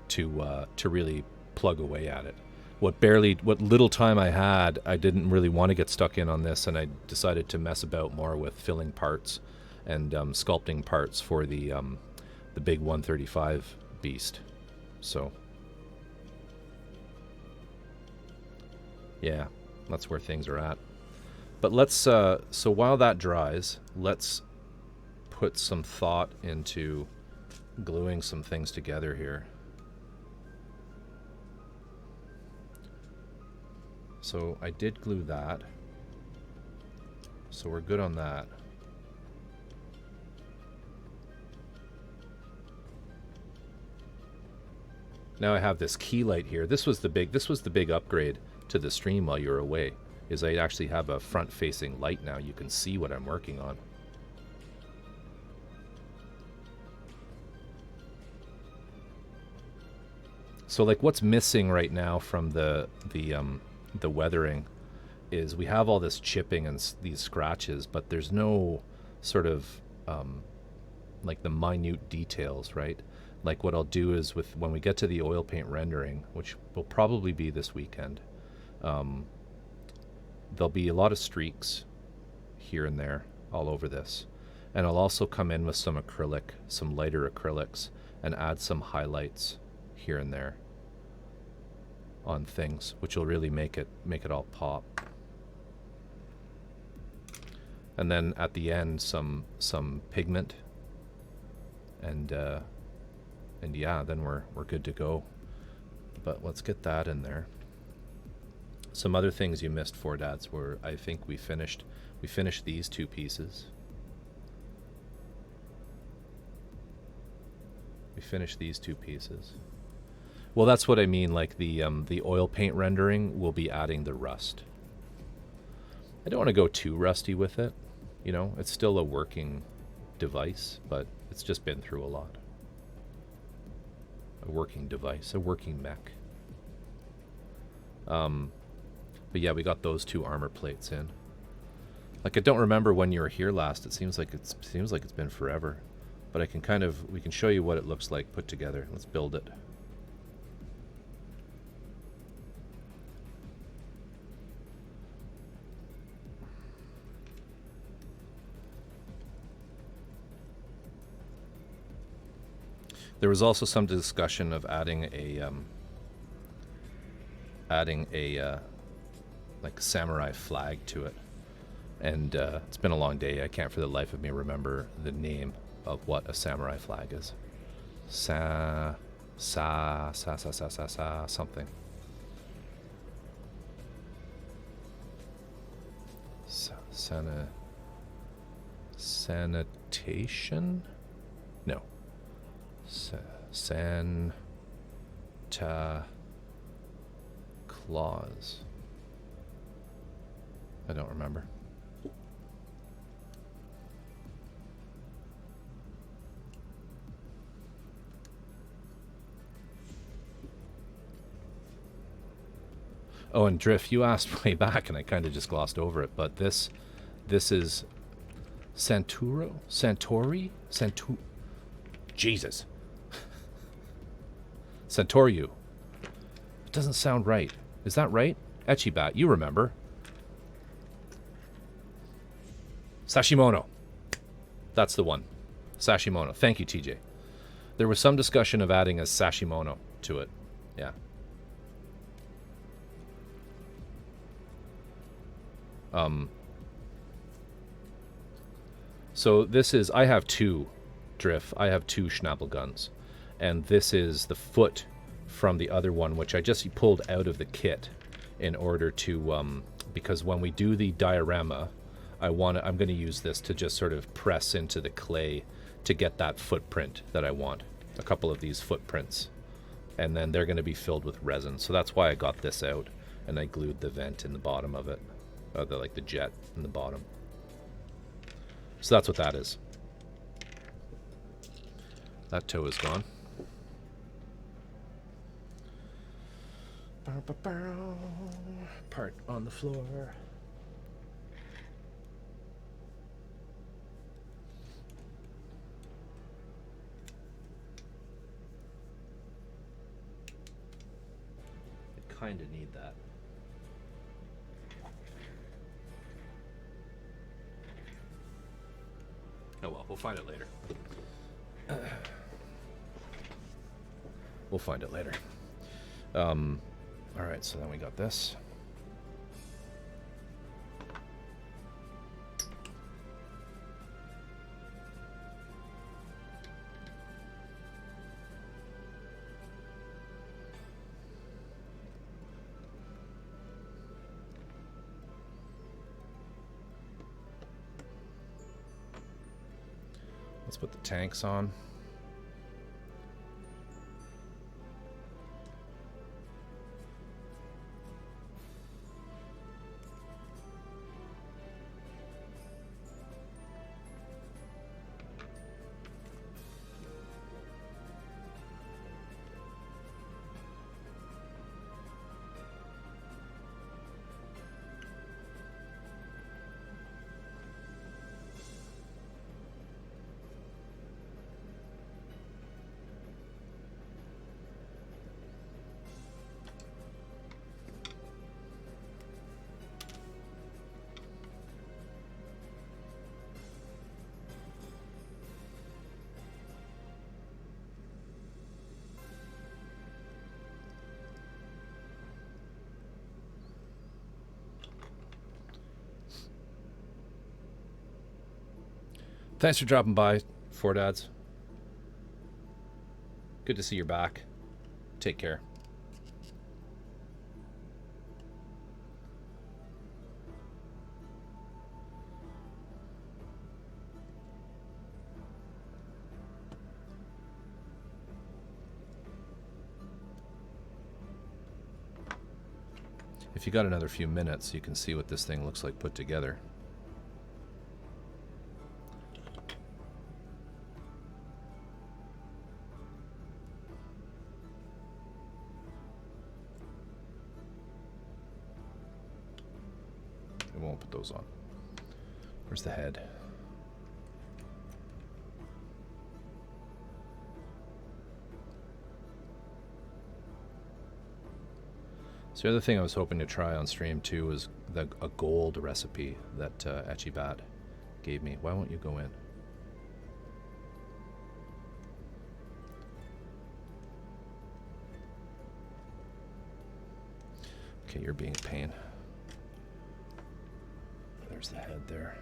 to really plug away at it. What little time I had, I didn't really want to get stuck in on this, and I decided to mess about more with filling parts and sculpting parts for the big 135 beast. So yeah, that's where things are at. But let's so while that dries, let's put some thought into gluing some things together here. So I did glue that, so we're good on that. Now I have this key light here. This was the big upgrade to the stream while you were away, is I actually have a front-facing light now. You can see what I'm working on. So like what's missing right now from the weathering is we have all this chipping and these scratches, but there's no sort of like the minute details, right? Like what I'll do is when we get to the oil paint rendering, which will probably be this weekend, there'll be a lot of streaks here and there all over this. And I'll also come in with some acrylic, some lighter acrylics, and add some highlights here and there on things, which will really make it all pop. And then at the end, some pigment, and yeah, then we're good to go. But let's get that in there. Some other things you missed, Four Dads, were I think we finished these two pieces. We finished these two pieces. Well, that's what I mean, like the oil paint rendering will be adding the rust. I don't want to go too rusty with it. It's still a working device, but it's just been through a lot. A working device, a working mech. But yeah, we got those two armor plates in. Like, I don't remember when you were here last. It seems like it's been forever. But we can show you what it looks like put together. Let's build it. There was also some discussion of adding a like samurai flag to it, and it's been a long day. I can't for the life of me remember the name of what a samurai flag is. Something. Sanitation? No. Santa Claus. I don't remember. Oh, and Drift, you asked way back, and I kind of just glossed over it, but this is Santori? Jesus. Santoriu. It doesn't sound right. Is that right? Echibat, you remember. Sashimono. That's the one. Sashimono. Thank you, TJ. There was some discussion of adding a Sashimono to it. Yeah. So this is, I have two Drift. I have two Schnabelguns. And this is the foot from the other one, which I just pulled out of the kit in order to, because when we do the diorama, I'm going to use this to just sort of press into the clay to get that footprint that I want. A couple of these footprints. And then they're going to be filled with resin. So that's why I got this out. And I glued the vent in the bottom of it. Like the jet in the bottom. So that's what that is. That toe is gone. Part on the floor. I kind of need that. Oh well, we'll find it later. We'll find it later. Alright, so then we got this. Let's put the tanks on. Thanks for dropping by, Four Dads. Good to see you're back. Take care. If you got another few minutes, you can see what this thing looks like put together. I won't put those on. Where's the head? So the other thing I was hoping to try on stream too was a gold recipe that Echibat gave me. Why won't you go in? Okay, you're being a pain. There's the head there.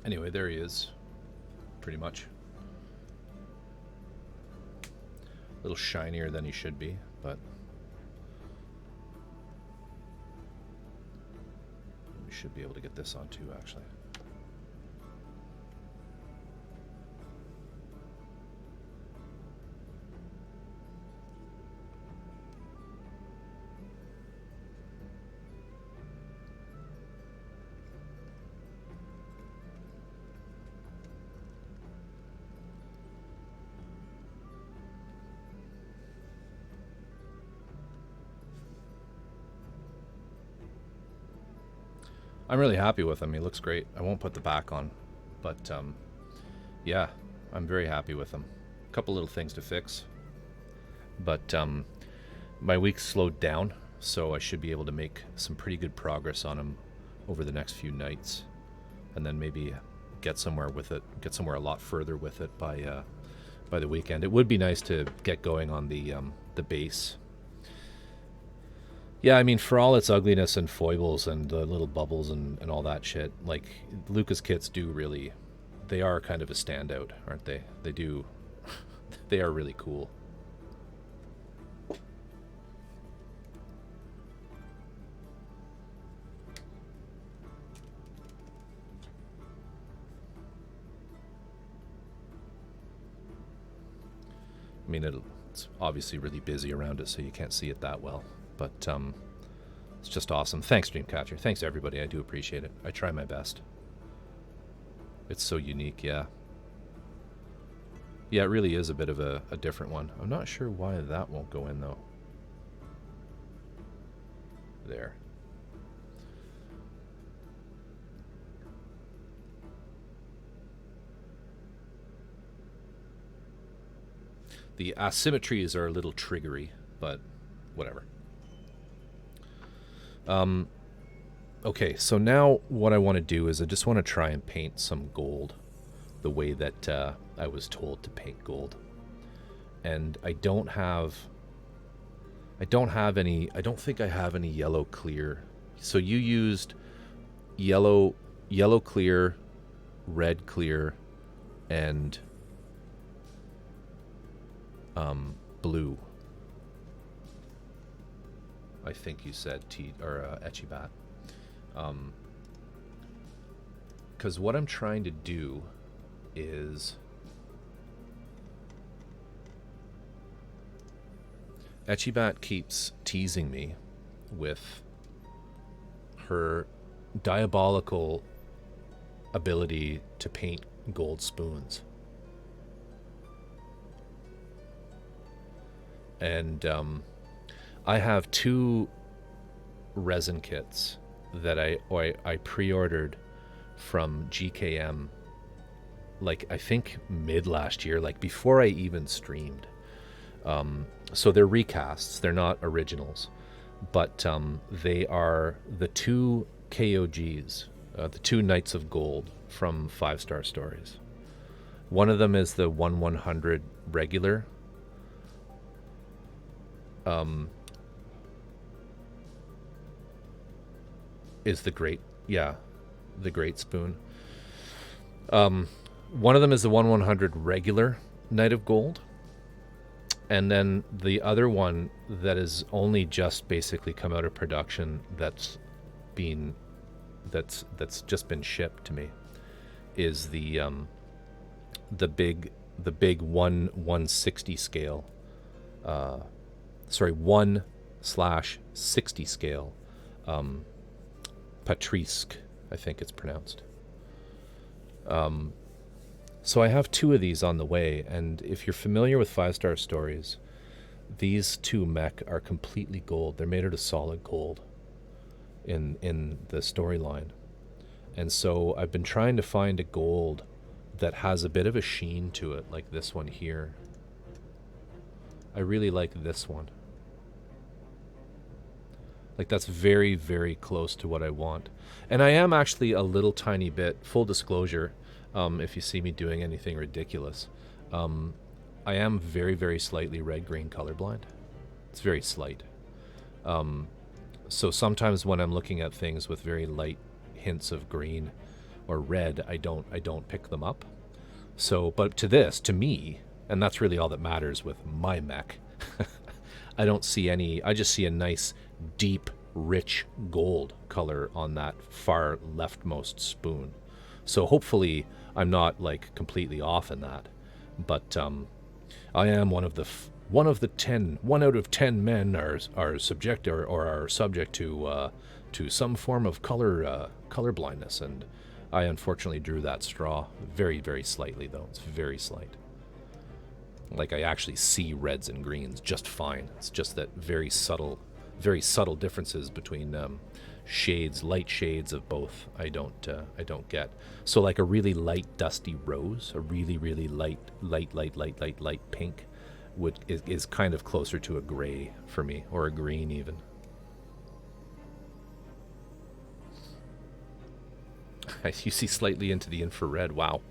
Anyway, there he is. Pretty much. A little shinier than he should be, but we should be able to get this on too, actually. I'm really happy with him. He looks great. I won't put the back on, but yeah, I'm very happy with him. A couple little things to fix, but my week slowed down, so I should be able to make some pretty good progress on him over the next few nights, and then maybe get somewhere with it, get somewhere a lot further with it by the weekend. It would be nice to get going on the base. Yeah, I mean, for all its ugliness and foibles and the little bubbles and all that shit, like, Lucas kits do really, they are kind of a standout, aren't they? They do, they are really cool. I mean, it's obviously really busy around it, so you can't see it that well. But it's just awesome. Thanks, Dreamcatcher. Thanks, everybody. I do appreciate it. I try my best. It's so unique, yeah. Yeah, it really is a bit of a different one. I'm not sure why that won't go in, though. There. The asymmetries are a little triggery, but whatever. Okay, so now what I want to do is I just want to try and paint some gold the way that I was told to paint gold. And I don't think I have any yellow clear. So you used yellow clear, red clear, and blue. I think you said Etchibat. Because what I'm trying to do is Etchibat keeps teasing me with her diabolical ability to paint gold spoons. And I have 2 resin kits that I pre-ordered from GKM, like, I think mid last year, like before I even streamed. So they're recasts, they're not originals, but they are the 2 KOGs, the 2 Knights of Gold from 5 Star Stories. One of them is the 1/100 regular. Is the great spoon. One of them is the 1/100 regular Knight of Gold, and then the other one that is only just basically come out of production that's just been shipped to me is the big 1/160 scale. 1/60 scale. Patrisk, I think it's pronounced. So I have 2 of these on the way, and if you're familiar with 5 Star Stories, these 2 mech are completely gold. They're made out of solid gold in the storyline. And so I've been trying to find a gold that has a bit of a sheen to it, like this one here. I really like this one. Like, that's very, very close to what I want. And I am actually a little tiny bit, full disclosure, if you see me doing anything ridiculous, I am very, very slightly red-green colorblind. It's very slight. So sometimes when I'm looking at things with very light hints of green, or red, I don't pick them up. So, but to me, and that's really all that matters with my mech, I don't see any, I just see a nice, deep, rich gold color on that far leftmost spoon. So hopefully I'm not like completely off in that. But I am one of the 1 out of 10 men are subject or are subject to some form of color blindness, and I unfortunately drew that straw very, very slightly, though. It's very slight. Like, I actually see reds and greens just fine. It's just that very subtle differences between shades, light shades of both. I don't get. So like a really light dusty rose, a really, really light pink is kind of closer to a gray for me, or a green even. You see slightly into the infrared. Wow.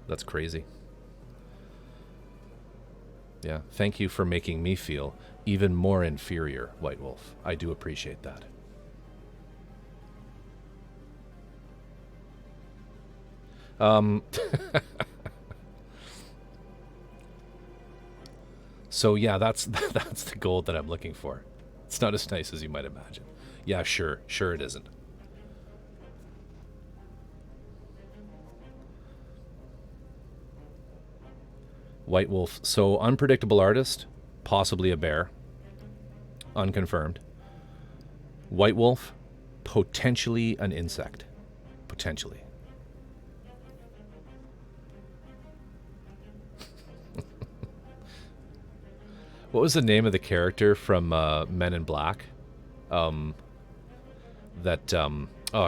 That's crazy. Yeah, thank you for making me feel even more inferior, White Wolf. I do appreciate that. So yeah, that's the gold that I'm looking for. It's not as nice as you might imagine. Yeah, sure it isn't. White Wolf. So unpredictable artist, possibly a bear. Unconfirmed. White Wolf, potentially an insect. Potentially. What was the name of the character from Men in Black? Oh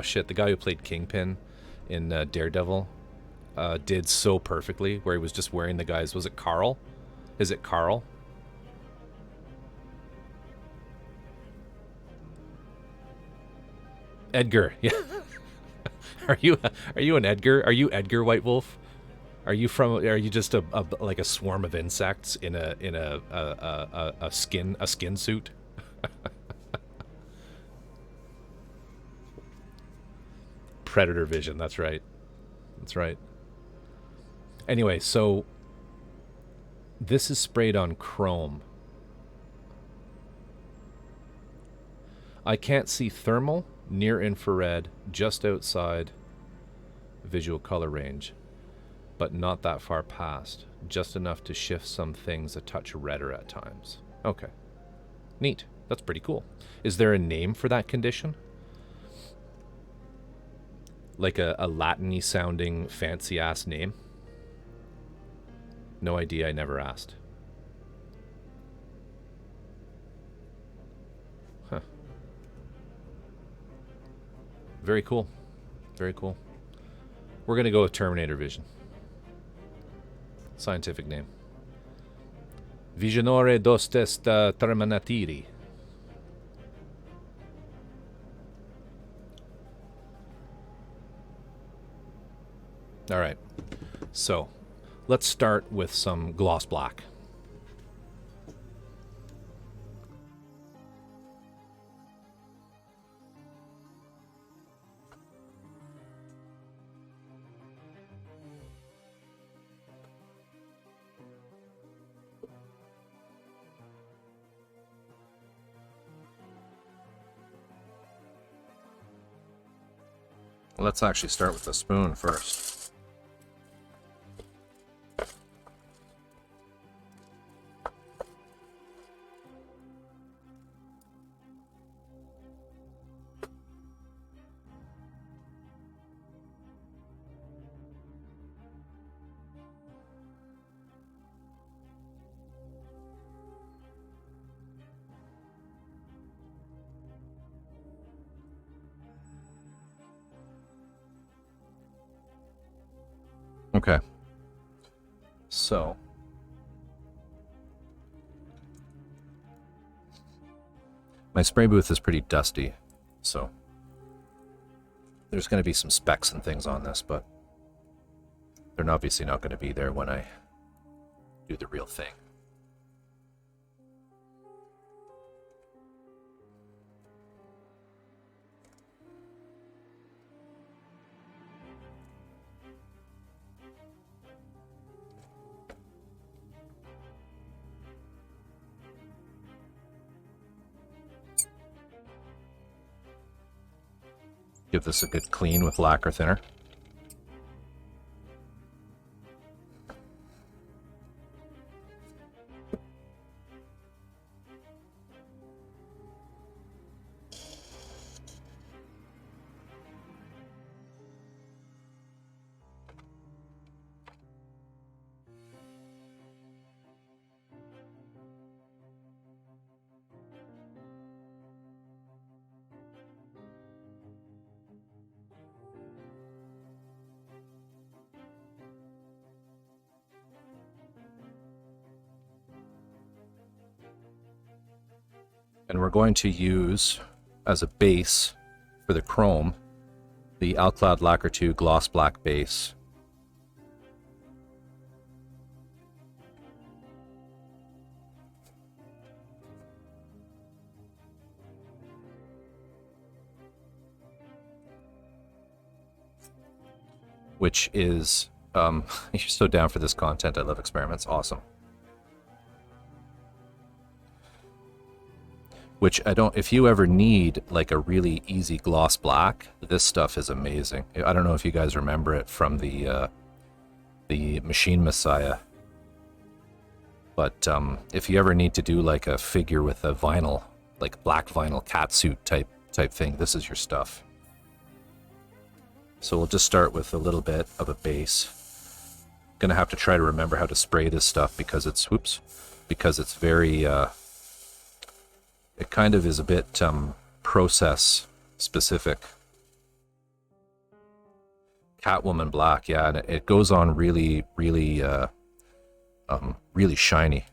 shit, the guy who played Kingpin in Daredevil did so perfectly, where he was just wearing the guy's, was it Carl? Is it Carl? Edgar, yeah. Are you an Edgar? Are you Edgar, White Wolf? Are you just a like a swarm of insects in a skin suit? Predator vision, that's right. That's right. Anyway, so this is sprayed on chrome. I can't see thermal, near infrared, just outside visual color range, but not that far past. Just enough to shift some things a touch redder at times. Okay. Neat. That's pretty cool. Is there a name for that condition? Like a Latin-y sounding fancy ass name? No idea, I never asked. Huh. Very cool. Very cool. We're going to go with Terminator Vision. Scientific name. Visionore dostest terminatiri. All right. So, let's start with some gloss black. Let's actually start with the spoon first. Okay. So. My spray booth is pretty dusty, so there's going to be some specks and things on this, but they're obviously not going to be there when I do the real thing. Give this a good clean with lacquer thinner. And we're going to use, as a base for the chrome, the Alclad Lacquer 2 Gloss Black base. Which is, you're so down for this content. I love experiments. Awesome. Which I don't, if you ever need like a really easy gloss black, this stuff is amazing. I don't know if you guys remember it from the Machine Messiah, but if you ever need to do like a figure with a vinyl, like black vinyl catsuit type thing, this is your stuff. So we'll just start with a little bit of a base. Gonna have to try to remember how to spray this stuff because it's, whoops, because it's very, it kind of is a bit process specific. Catwoman black, yeah, and it goes on really, really, really shiny.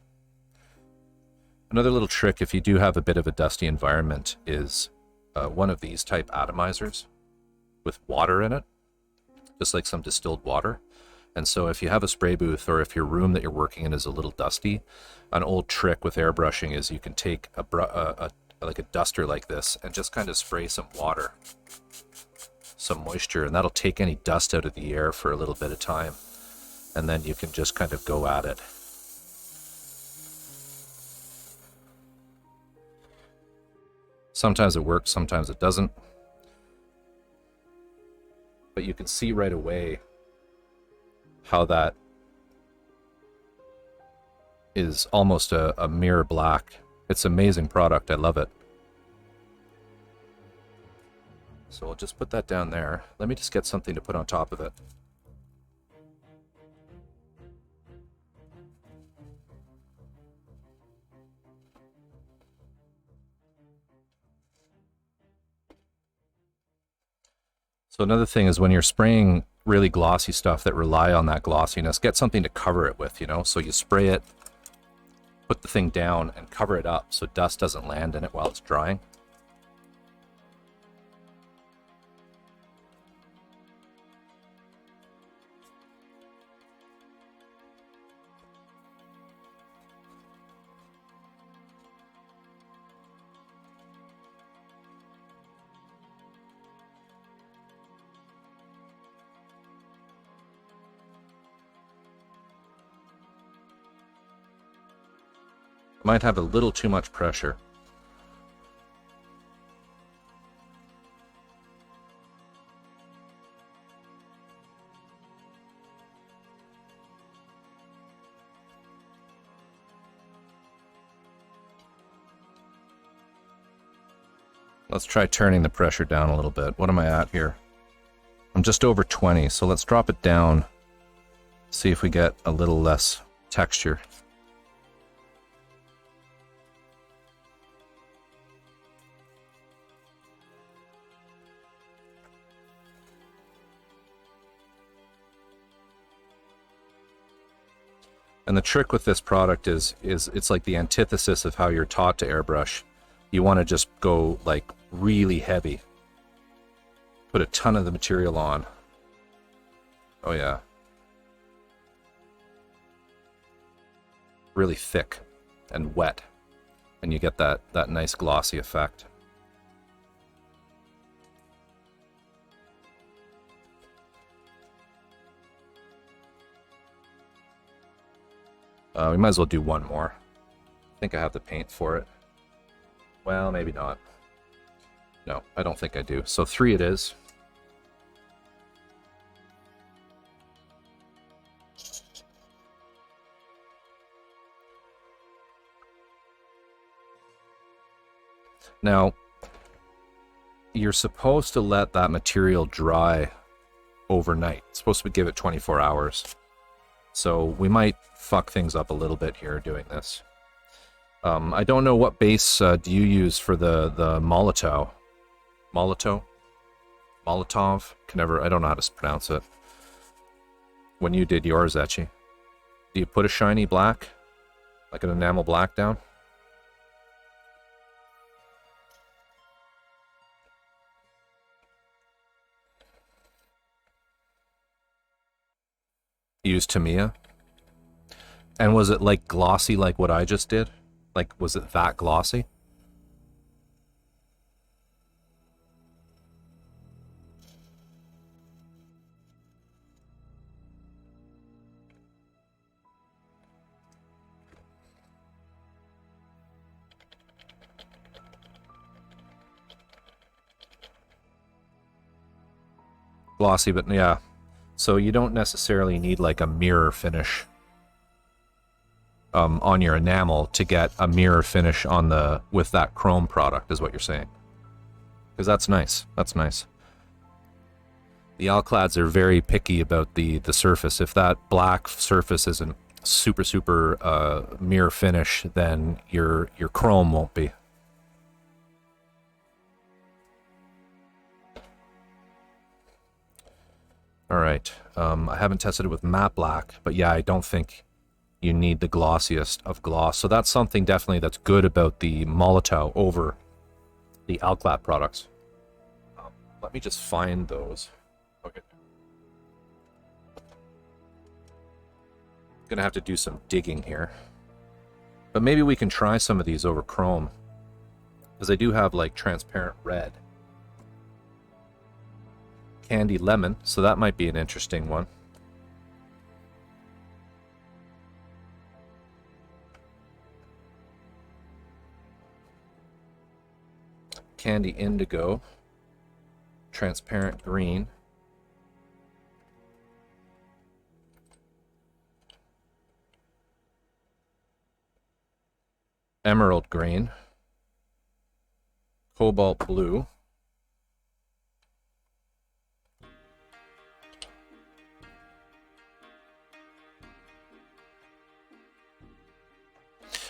Another little trick, if you do have a bit of a dusty environment, is one of these type atomizers with water in it, just like some distilled water. And so if you have a spray booth, or if your room that you're working in is a little dusty, an old trick with airbrushing is you can take like a duster like this and just kind of spray some water, some moisture, and that'll take any dust out of the air for a little bit of time. And then you can just kind of go at it. Sometimes it works, sometimes it doesn't. But you can see right away how that is almost a mirror black. It's an amazing product. I love it. So I'll just put that down there. Let me just get something to put on top of it. So another thing is when you're spraying really glossy stuff that rely on that glossiness, get something to cover it with, you know? So you spray it, put the thing down, and cover it up so dust doesn't land in it while it's drying. Might have a little too much pressure. Let's try turning the pressure down a little bit. What am I at here? I'm just over 20, so let's drop it down. See if we get a little less texture. And the trick with this product is it's like the antithesis of how you're taught to airbrush. You want to just go like really heavy. Put a ton of the material on. Oh yeah. Really thick and wet. And you get that nice glossy effect. We might as well do one more. I think I have the paint for it. Well, maybe not. No, I don't think I do. So 3 it is. Now, you're supposed to let that material dry overnight. It's supposed to give it 24 hours. So we might fuck things up a little bit here doing this. I don't know what base do you use for the Molotov? Molotov? Molotov? I don't know how to pronounce it. When you did yours, Etchy, do you put a shiny black? Like an enamel black down? You used Tamiya? And was it like glossy like what I just did? Like, was it that glossy? Glossy, but yeah. So you don't necessarily need like a mirror finish on your enamel to get a mirror finish on the with that chrome product, is what you're saying. Because that's nice. That's nice. The Alclads are very picky about the surface. If that black surface isn't super mirror finish, then your chrome won't be. All right. I haven't tested it with matte black, but yeah, I don't think you need the glossiest of gloss. So that's something definitely that's good about the Molotov over the Alclad products. Let me just find those. Okay. Gonna have to do some digging here. But maybe we can try some of these over chrome. Because they do have like transparent red. Candy lemon, so that might be an interesting one. Candy indigo, transparent green, emerald green, cobalt blue,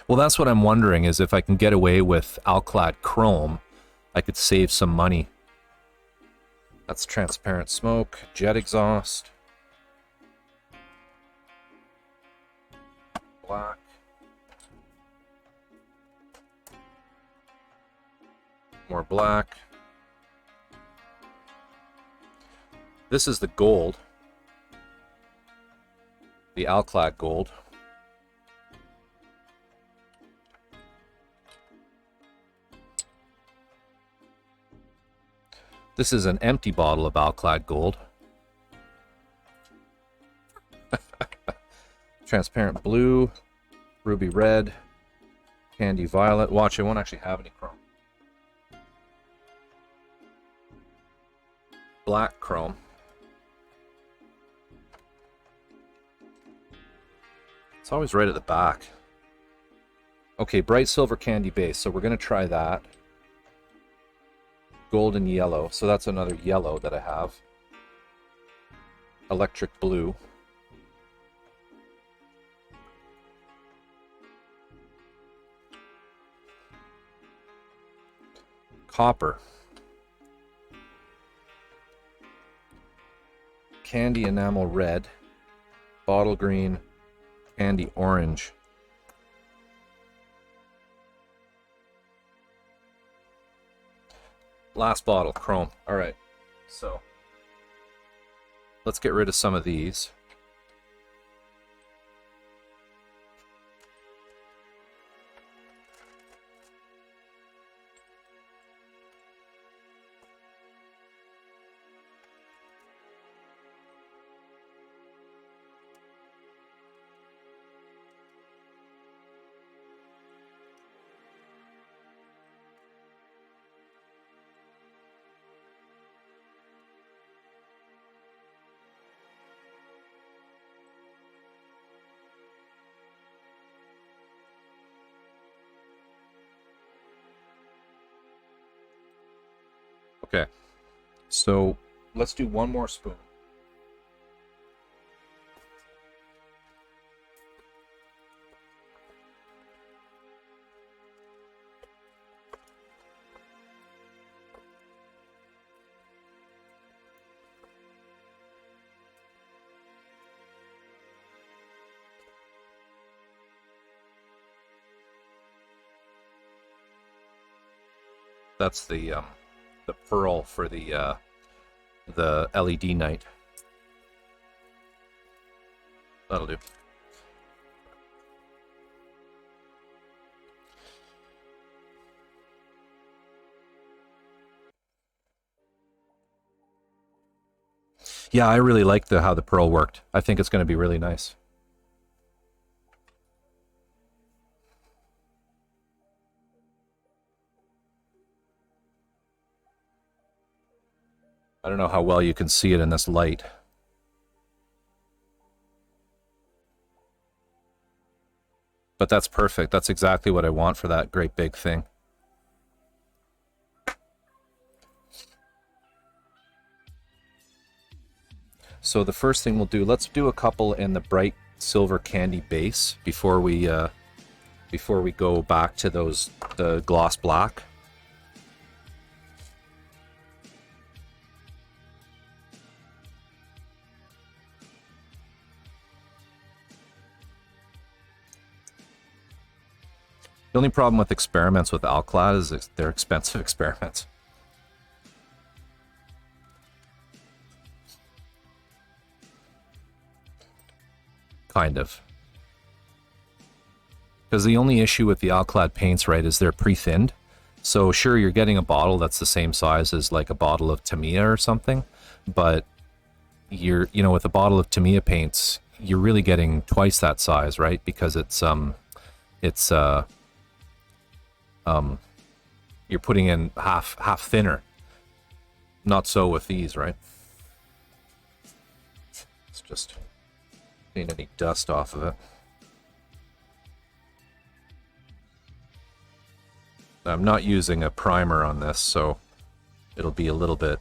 well, that's what I'm wondering, is if I can get away with Alclad chrome, I could save some money. That's transparent smoke, jet exhaust, black, more black. This is the gold, the Alclad gold. This is an empty bottle of Alclad gold. Transparent blue, ruby red, candy violet. Watch, it won't actually have any chrome. Black chrome. It's always right at the back. Okay, bright silver candy base. So we're going to try that. Golden yellow, so that's another yellow that I have. Electric blue. Copper. Candy enamel red. Bottle green. Candy orange. Last bottle, chrome. All right, so let's get rid of some of these. Okay, so let's do one more spoon. That's the pearl for the LED night. That'll do. Yeah, I really like how the pearl worked. I think it's going to be really nice. I don't know how well you can see it in this light. But that's perfect. That's exactly what I want for that great big thing. So the first thing we'll do, let's do a couple in the bright silver candy base before we go back to the gloss black. The only problem with experiments with Alclad is they're expensive experiments. Kind of. Because the only issue with the Alclad paints, right, is they're pre-thinned. So sure, you're getting a bottle that's the same size as like a bottle of Tamiya or something, but you're, with a bottle of Tamiya paints, you're really getting twice that size, right? Because you're putting in half thinner. Not so with these, right? Let's just clean any dust off of it. I'm not using a primer on this, so it'll be a little bit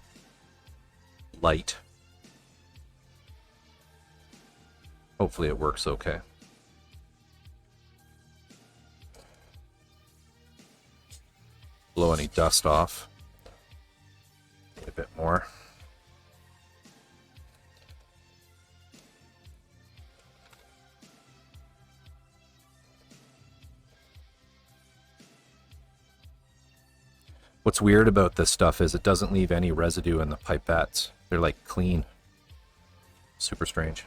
light. Hopefully it works okay. Blow any dust off. A bit more. What's weird about this stuff is it doesn't leave any residue in the pipettes. They're like clean. Super strange.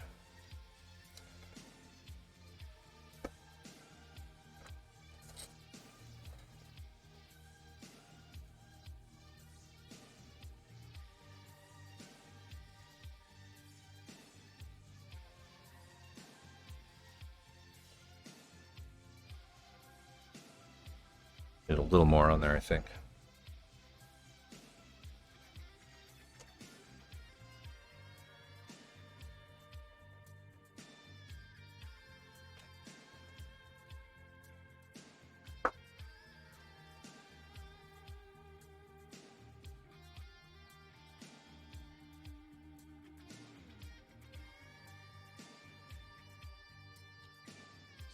Get a little more on there, I think.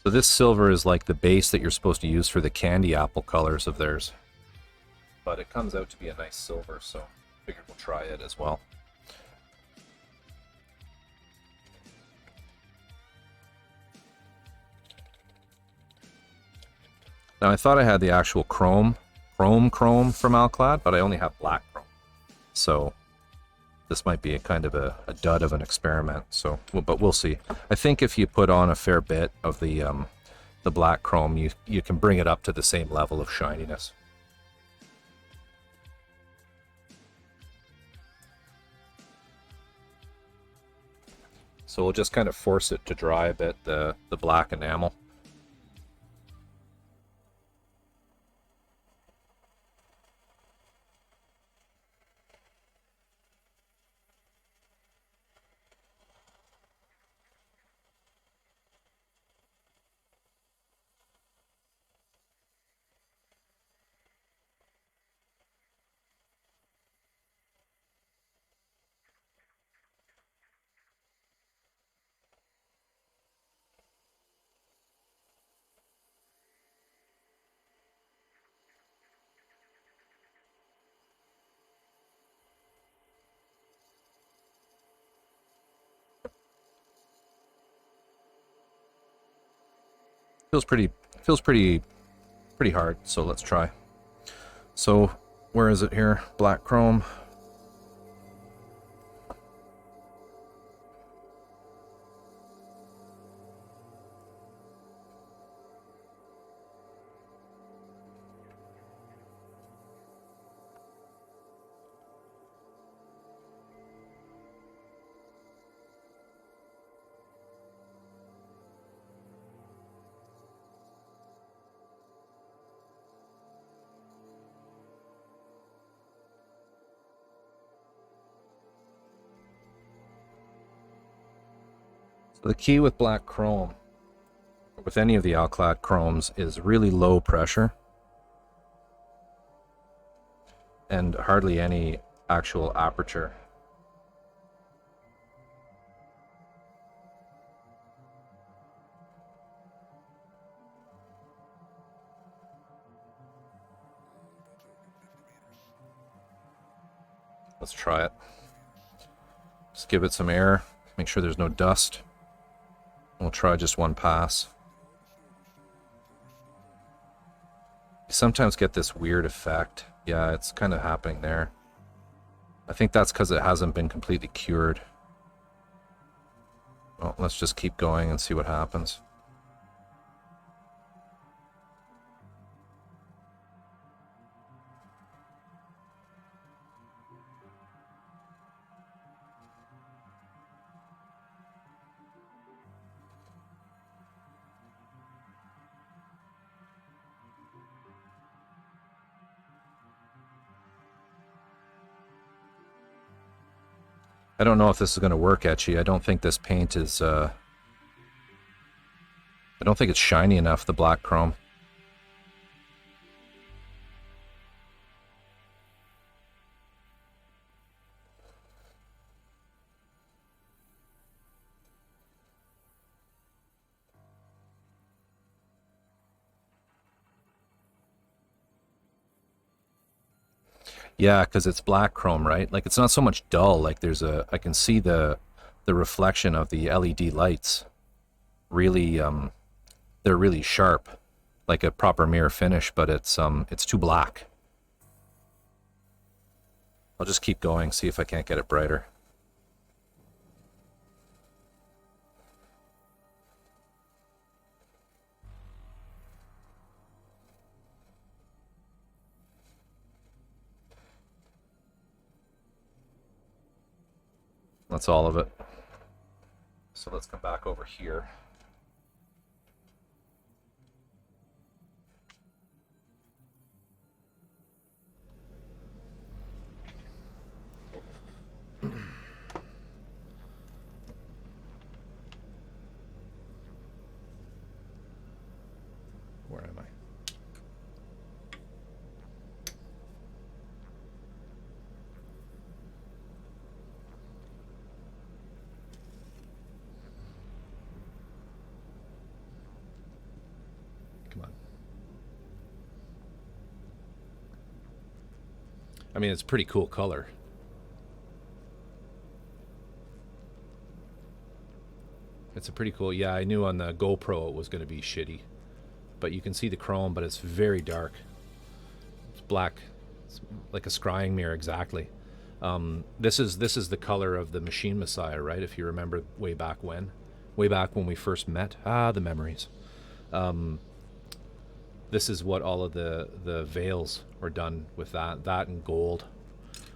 So this silver is like the base that you're supposed to use for the candy apple colors of theirs. But it comes out to be a nice silver, so figured we'll try it as well. Now I thought I had the actual chrome from Alclad, but I only have black chrome. So this might be a kind of a dud of an experiment. So, but we'll see. I think if you put on a fair bit of the black chrome, you can bring it up to the same level of shininess. So we'll just kind of force it to dry a bit, the black enamel. Pretty hard, so let's try. So, where is it here? Black chrome. So the key with black chrome, with any of the alclad chromes, is really low pressure and hardly any actual aperture. Let's try it. Just give it some air, make sure there's no dust. We'll try just one pass. You sometimes get this weird effect. Yeah, it's kind of happening there. I think that's because it hasn't been completely cured. Well, let's just keep going and see what happens. I don't know if this is going to work, Etchy. I don't think this paint is, I don't think it's shiny enough, the black chrome. Yeah, because it's black chrome, right? Like, it's not so much dull. Like, I can see the reflection of the LED lights. Really, they're really sharp, like a proper mirror finish, but it's too black. I'll just keep going, see if I can't get it brighter. That's all of it. So let's come back over here. Where am I? Come on. I mean, it's a pretty cool color. It's a pretty cool, yeah, I knew on the GoPro it was going to be shitty. But you can see the chrome, but it's very dark. It's black. It's like a scrying mirror, exactly. This is the color of the Machine Messiah, right? If you remember way back when we first met. Ah, the memories. This is what all of the veils were done with, that and gold.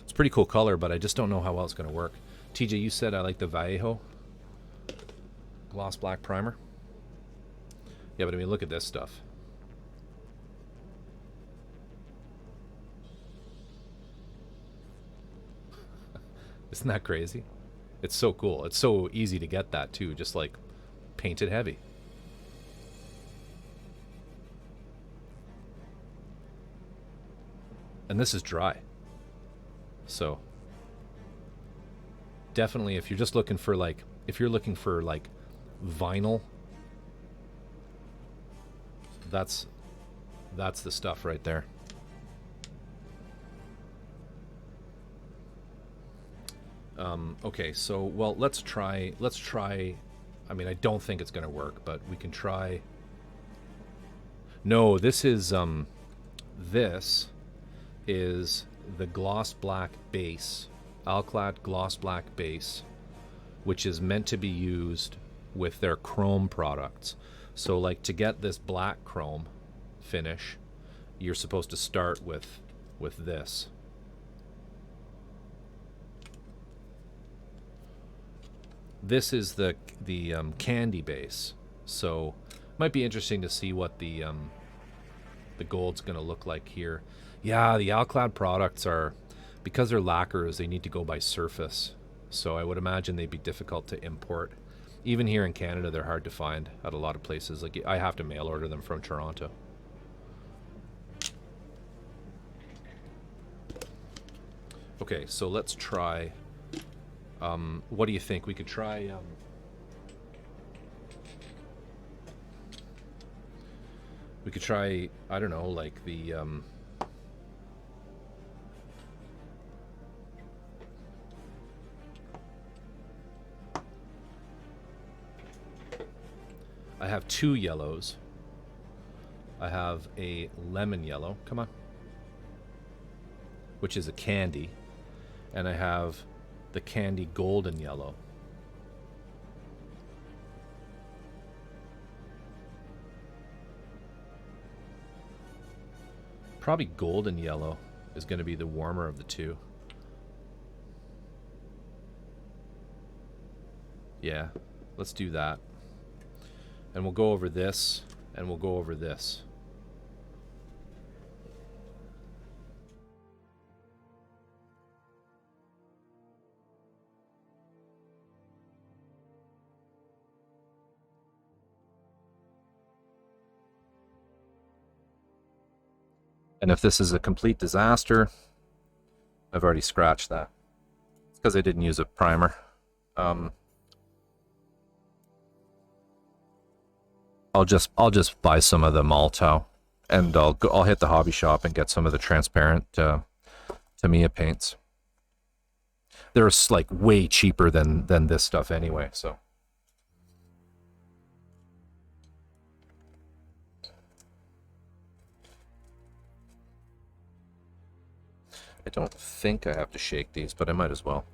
It's a pretty cool color, but I just don't know how well it's going to work. TJ, you said I like the Vallejo gloss black primer. Yeah, but I mean, look at this stuff. Isn't that crazy? It's so cool. It's so easy to get that too, just like paint it heavy. And this is dry. So definitely if you're just looking for like, vinyl, that's the stuff right there. Okay, so well, let's try. I mean, I don't think it's going to work, but we can try No, this is the gloss black base, Alclad gloss black base, which is meant to be used with their chrome products. So like to get this black chrome finish, you're supposed to start with this. This is the candy base, so might be interesting to see what the gold's going to look like here. Yeah, the Alclad products are, because they're lacquers, they need to go by surface, so I would imagine they'd be difficult to import. Even here in Canada, they're hard to find at a lot of places. Like I have to mail order them from Toronto. Okay, so let's try. What do you think? We could try. We could try. I don't know, like the. I have two yellows. I have a lemon yellow. Come on. Which is a candy, and I have the candy golden yellow. Probably golden yellow is going to be the warmer of the two. Yeah, let's do that. And we'll go over this, and we'll go over this. And if this is a complete disaster, I've already scratched that. It's because I didn't use a primer. I'll just buy some of the Malto, and I'll hit the hobby shop and get some of the transparent Tamiya paints. They're like way cheaper than this stuff anyway, so. I don't think I have to shake these, but I might as well.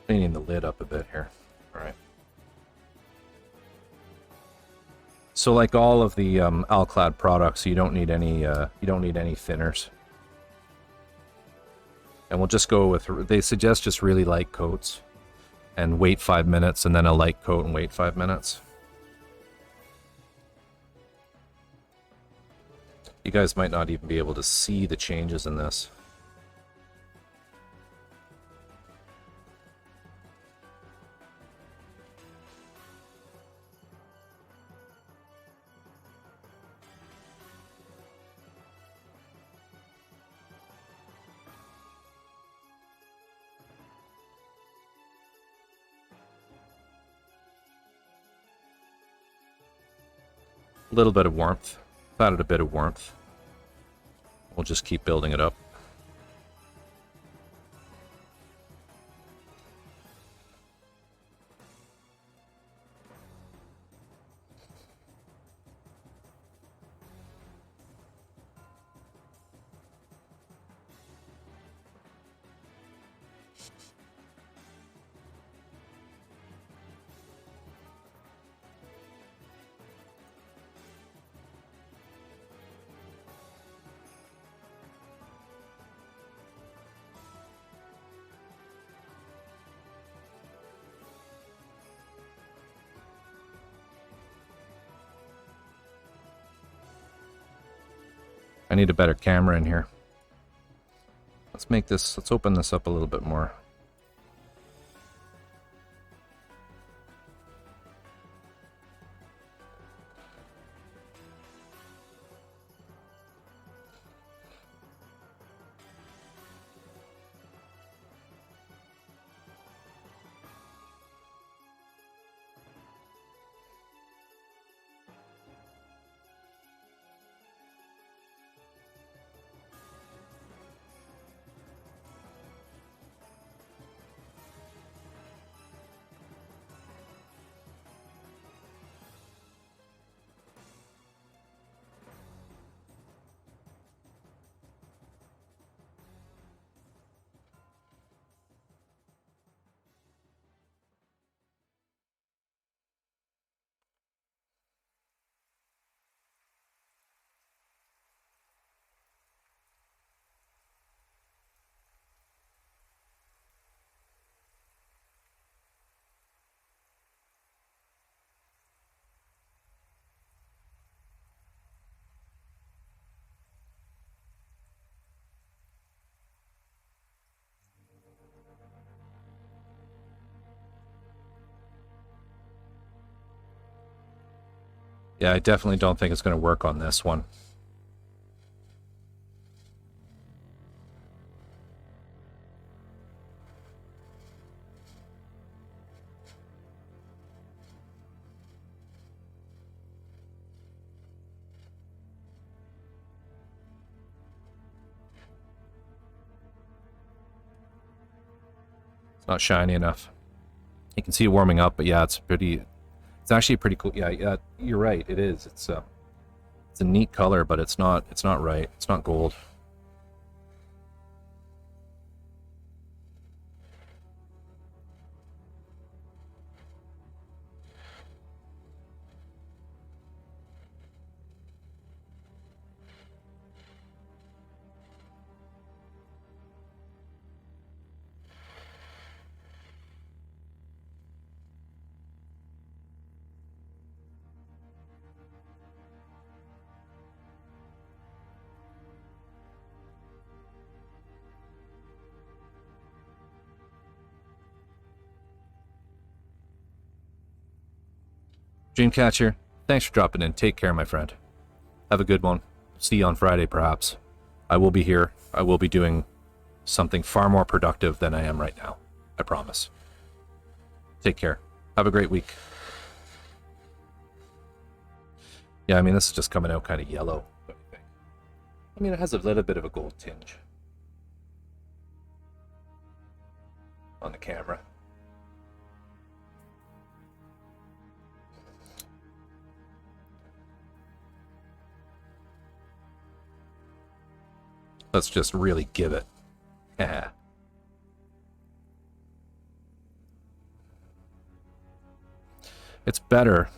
Cleaning the lid up a bit here. All right. So like all of the Alclad products, you don't need any thinners. And we'll just go with, they suggest just really light coats and wait 5 minutes, and then a light coat and wait 5 minutes. You guys might not even be able to see the changes in this. A little bit of warmth. Added a bit of warmth. We'll just keep building it up. I need a better camera in here. Let's open this up a little bit more. Yeah, I definitely don't think it's going to work on this one. It's not shiny enough. You can see it warming up, but yeah, it's actually pretty cool. Yeah, you're right. It is. It's a neat color, but it's not right. It's not gold. Dreamcatcher, thanks for dropping in. Take care, my friend. Have a good one. See you on Friday, perhaps. I will be here. I will be doing something far more productive than I am right now. I promise. Take care. Have a great week. Yeah, I mean, this is just coming out kind of yellow. What do you think? I mean, it has a little bit of a gold tinge on the camera. Let's just really give it. It's better.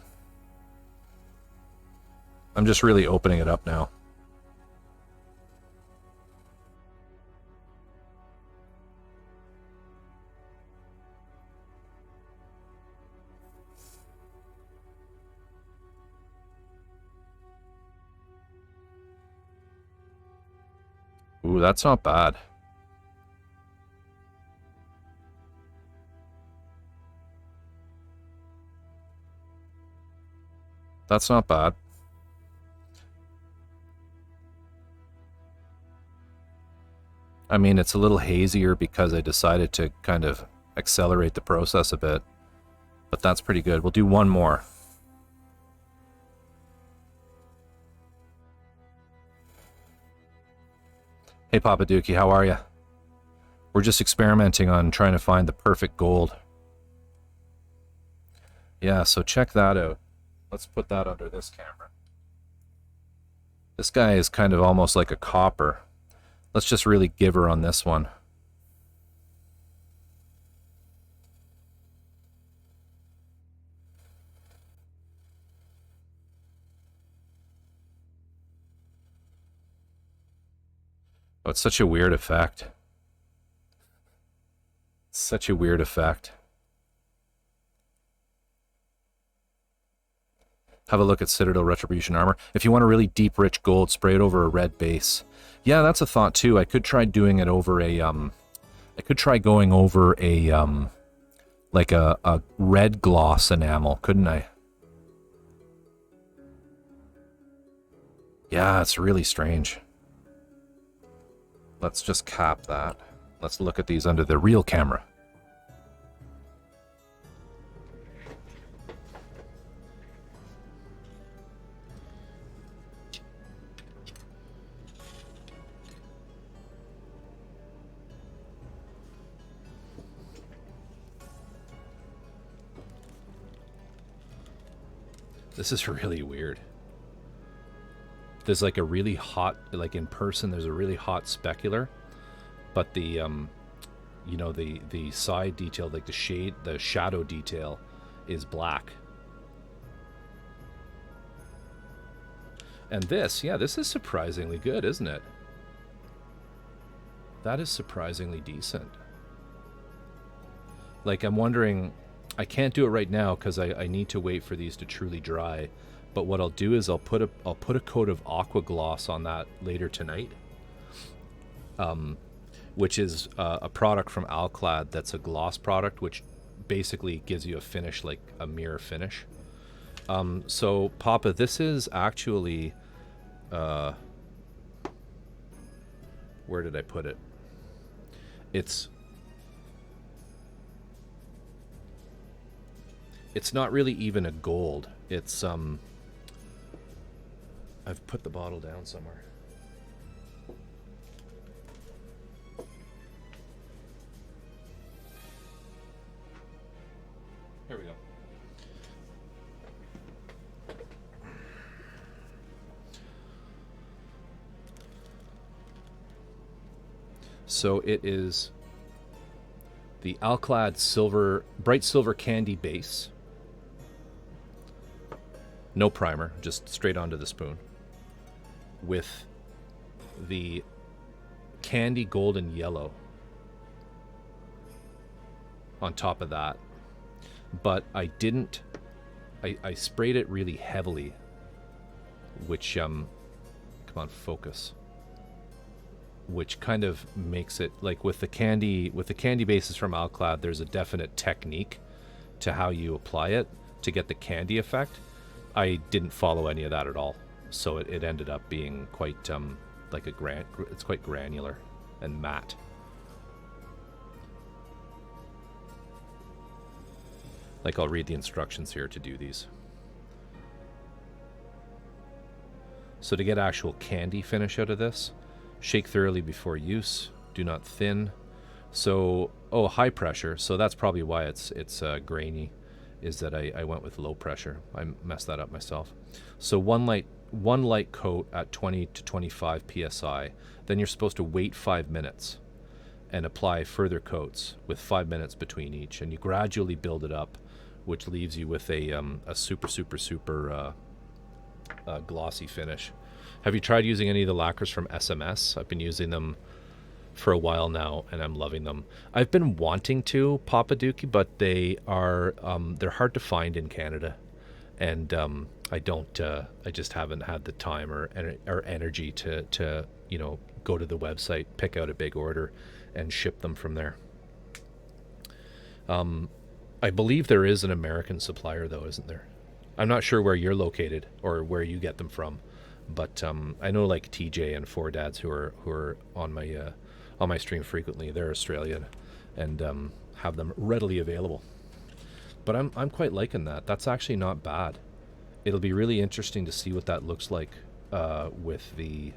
I'm just really opening it up now. Ooh, that's not bad. That's not bad. I mean, it's a little hazier because I decided to kind of accelerate the process a bit. But that's pretty good. We'll do one more. Hey, Papa Dookie, how are you? We're just experimenting on trying to find the perfect gold. Yeah, so check that out. Let's put that under this camera. This guy is kind of almost like a copper. Let's just really give her on this one. Oh, it's such a weird effect. Such a weird effect. Have a look at Citadel Retribution armor. If you want a really deep, rich gold, spray it over a red base. Yeah, that's a thought too. I could try doing it over a I could try going over a like a red gloss enamel, couldn't I? Yeah, it's really strange. Let's just cap that. Let's look at these under the real camera. This is really weird. There's like a really hot, like in person, there's a really hot specular, but the, you know, the side detail, like the shadow detail is black. And this, yeah, this is surprisingly good, isn't it? That is surprisingly decent. Like, I'm wondering, I can't do it right now because I need to wait for these to truly dry. But what I'll do is I'll put a coat of aqua gloss on that later tonight, which is a product from Alclad that's a gloss product, which basically gives you a finish like a mirror finish. So Papa, this is actually where did I put it? It's not really even a gold. It's I've put the bottle down somewhere. Here we go. So it is the Alclad silver, bright silver candy base. No primer, just straight onto the spoon. With the candy golden yellow on top of that. But I didn't, I sprayed it really heavily, which, come on, focus. Which kind of makes it, like with the candy bases from Alclad, there's a definite technique to how you apply it to get the candy effect. I didn't follow any of that at all, so it ended up being quite like it's quite granular and matte. Like, I'll read the instructions here to do these. So to get actual candy finish out of this, shake thoroughly before use. Do not thin. So, high pressure. So that's probably why it's grainy. Is that I went with low pressure. I messed that up myself. So one light coat at 20 to 25 psi. Then you're supposed to wait 5 minutes and apply further coats with 5 minutes between each, and you gradually build it up, which leaves you with a super glossy finish. Have you tried using any of the lacquers from SMS? I've been using them for a while now, and I'm loving them. I've been wanting to, Papa Dookie, but they are they're hard to find in Canada, and I just haven't had the time or energy to you know, go to the website, pick out a big order, and ship them from there. I believe there is an American supplier, though, isn't there? I'm not sure where you're located or where you get them from, but I know like TJ and Four Dads who are on my stream frequently. They're Australian and have them readily available. But I'm quite liking that. That's actually not bad. It'll be really interesting to see what that looks like with the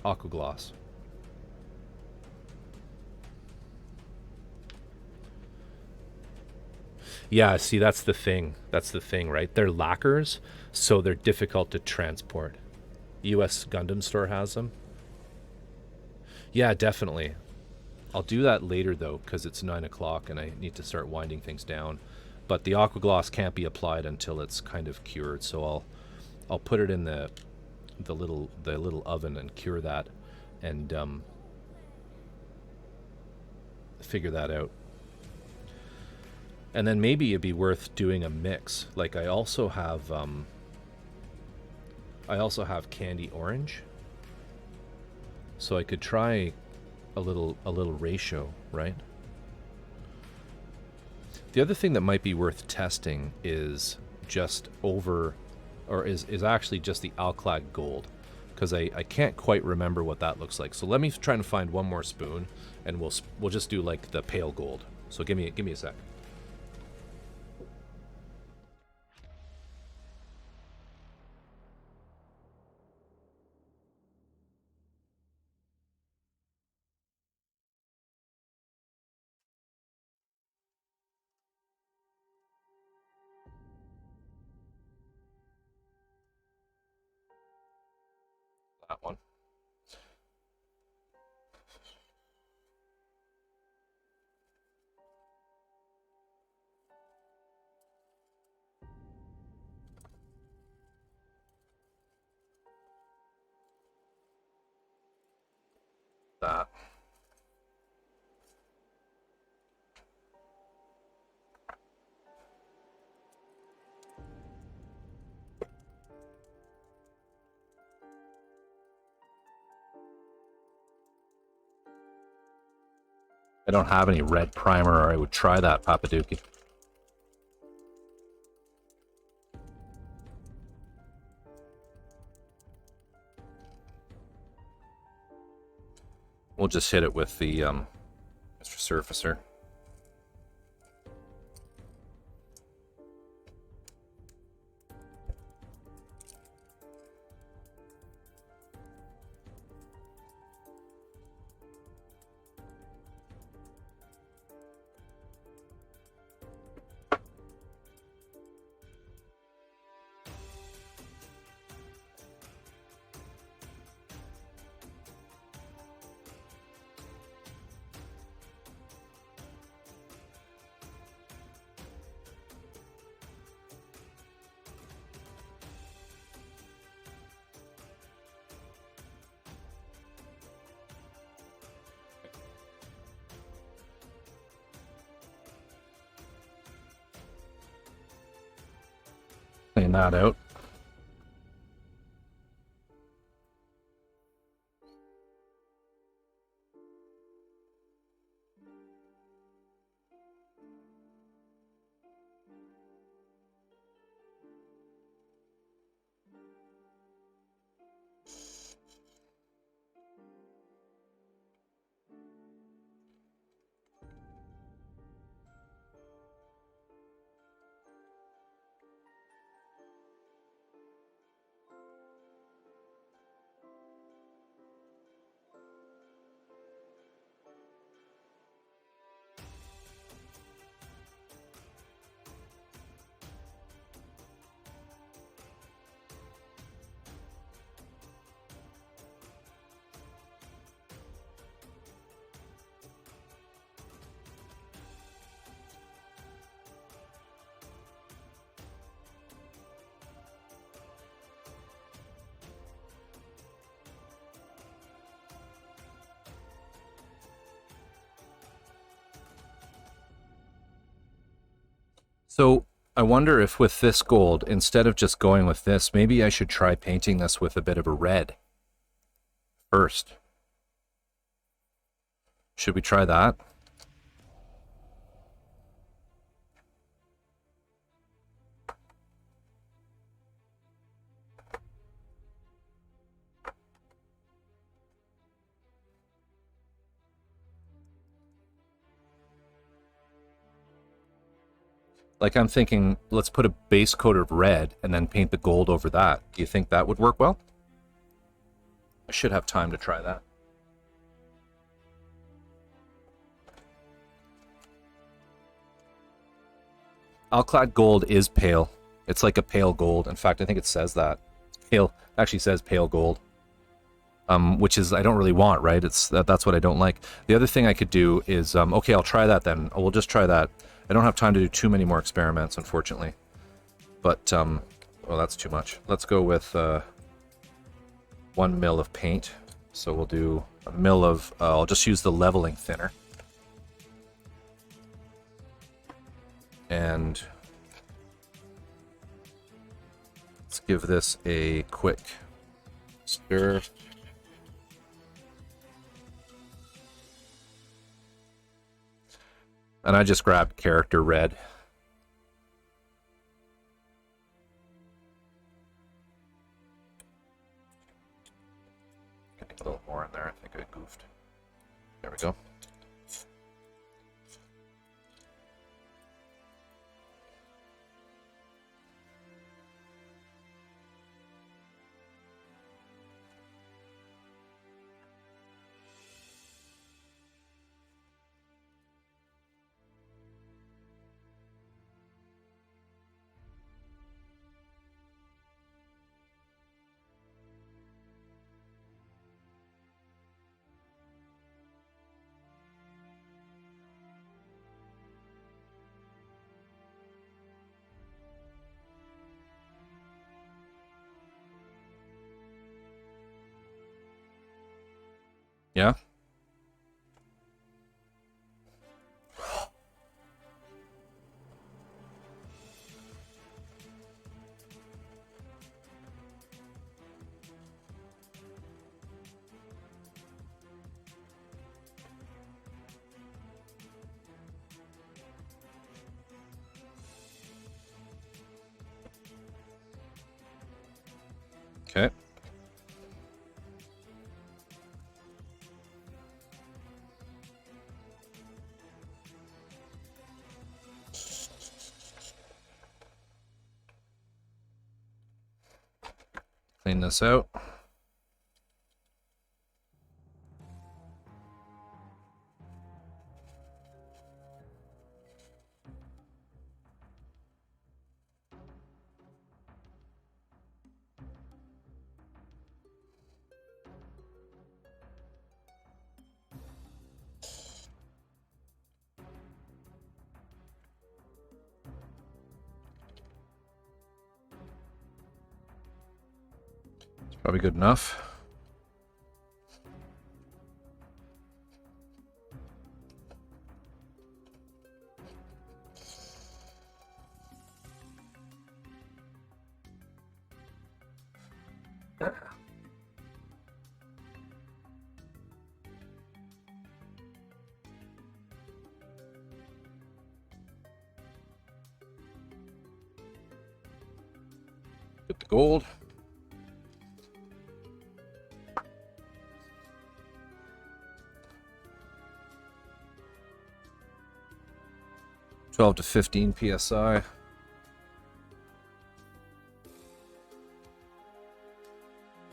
aqua gloss. Yeah, see, that's the thing. That's the thing, right? They're lacquers, so they're difficult to transport. US Gundam Store has them. Yeah, definitely. I'll do that later, though, because it's 9 o'clock and I need to start winding things down. But the aqua gloss can't be applied until it's kind of cured, so I'll put it in the little oven and cure that, and figure that out. And then maybe it'd be worth doing a mix. Like I also have candy orange. So I could try a little ratio, right? The other thing that might be worth testing is just is actually just the Alclad Gold, because I can't quite remember what that looks like. So let me try and find one more spoon, and we'll just do like the pale gold. So give me a sec. That one. That. I don't have any red primer, or I would try that, Papaduki. We'll just hit it with the Mr. Surfacer. Clean that out. So I wonder if with this gold, instead of just going with this, maybe I should try painting this with a bit of a red first. Should we try that? Like I'm thinking, let's put a base coat of red and then paint the gold over that. Do you think that would work well? I should have time to try that. Alclad Gold is pale. It's like a pale gold. In fact, I think it says that. Pale, actually says pale gold. Which is, I don't really want, right? That's what I don't like. The other thing I could do is, okay, I'll try that then. We'll just try that. I don't have time to do too many more experiments, unfortunately. But, well, that's too much. Let's go with 1 mil of paint. So we'll do a mil of, I'll just use the leveling thinner. And let's give this a quick stir. And I just grabbed character red. Getting a little more in there. I think I goofed. There we go. Yeah. Okay. Clean this out. It's probably good enough. Get the gold. (12 to 15 psi).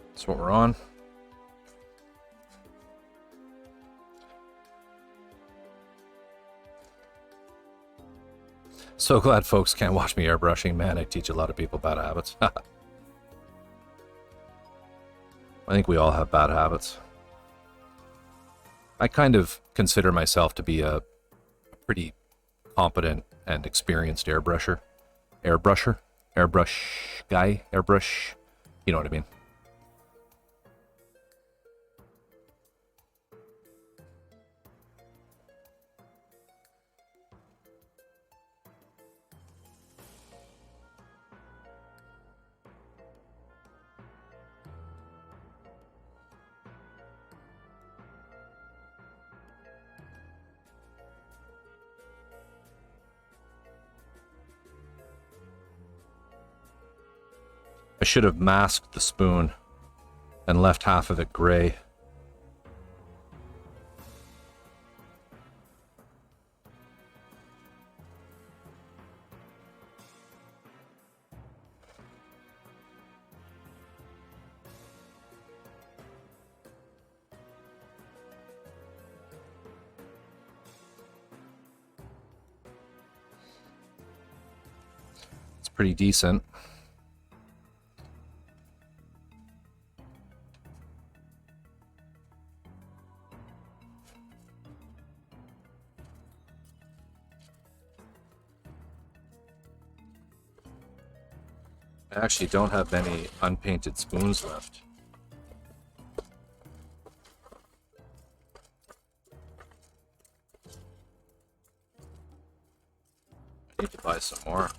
That's what we're on. So glad folks can't watch me airbrushing. Man, I teach a lot of people bad habits. I think we all have bad habits. I kind of consider myself to be a pretty competent and experienced airbrush guy, airbrush, you know what I mean. I should have masked the spoon and left half of it gray. It's pretty decent. I actually don't have any unpainted spoons left. Need to buy some more.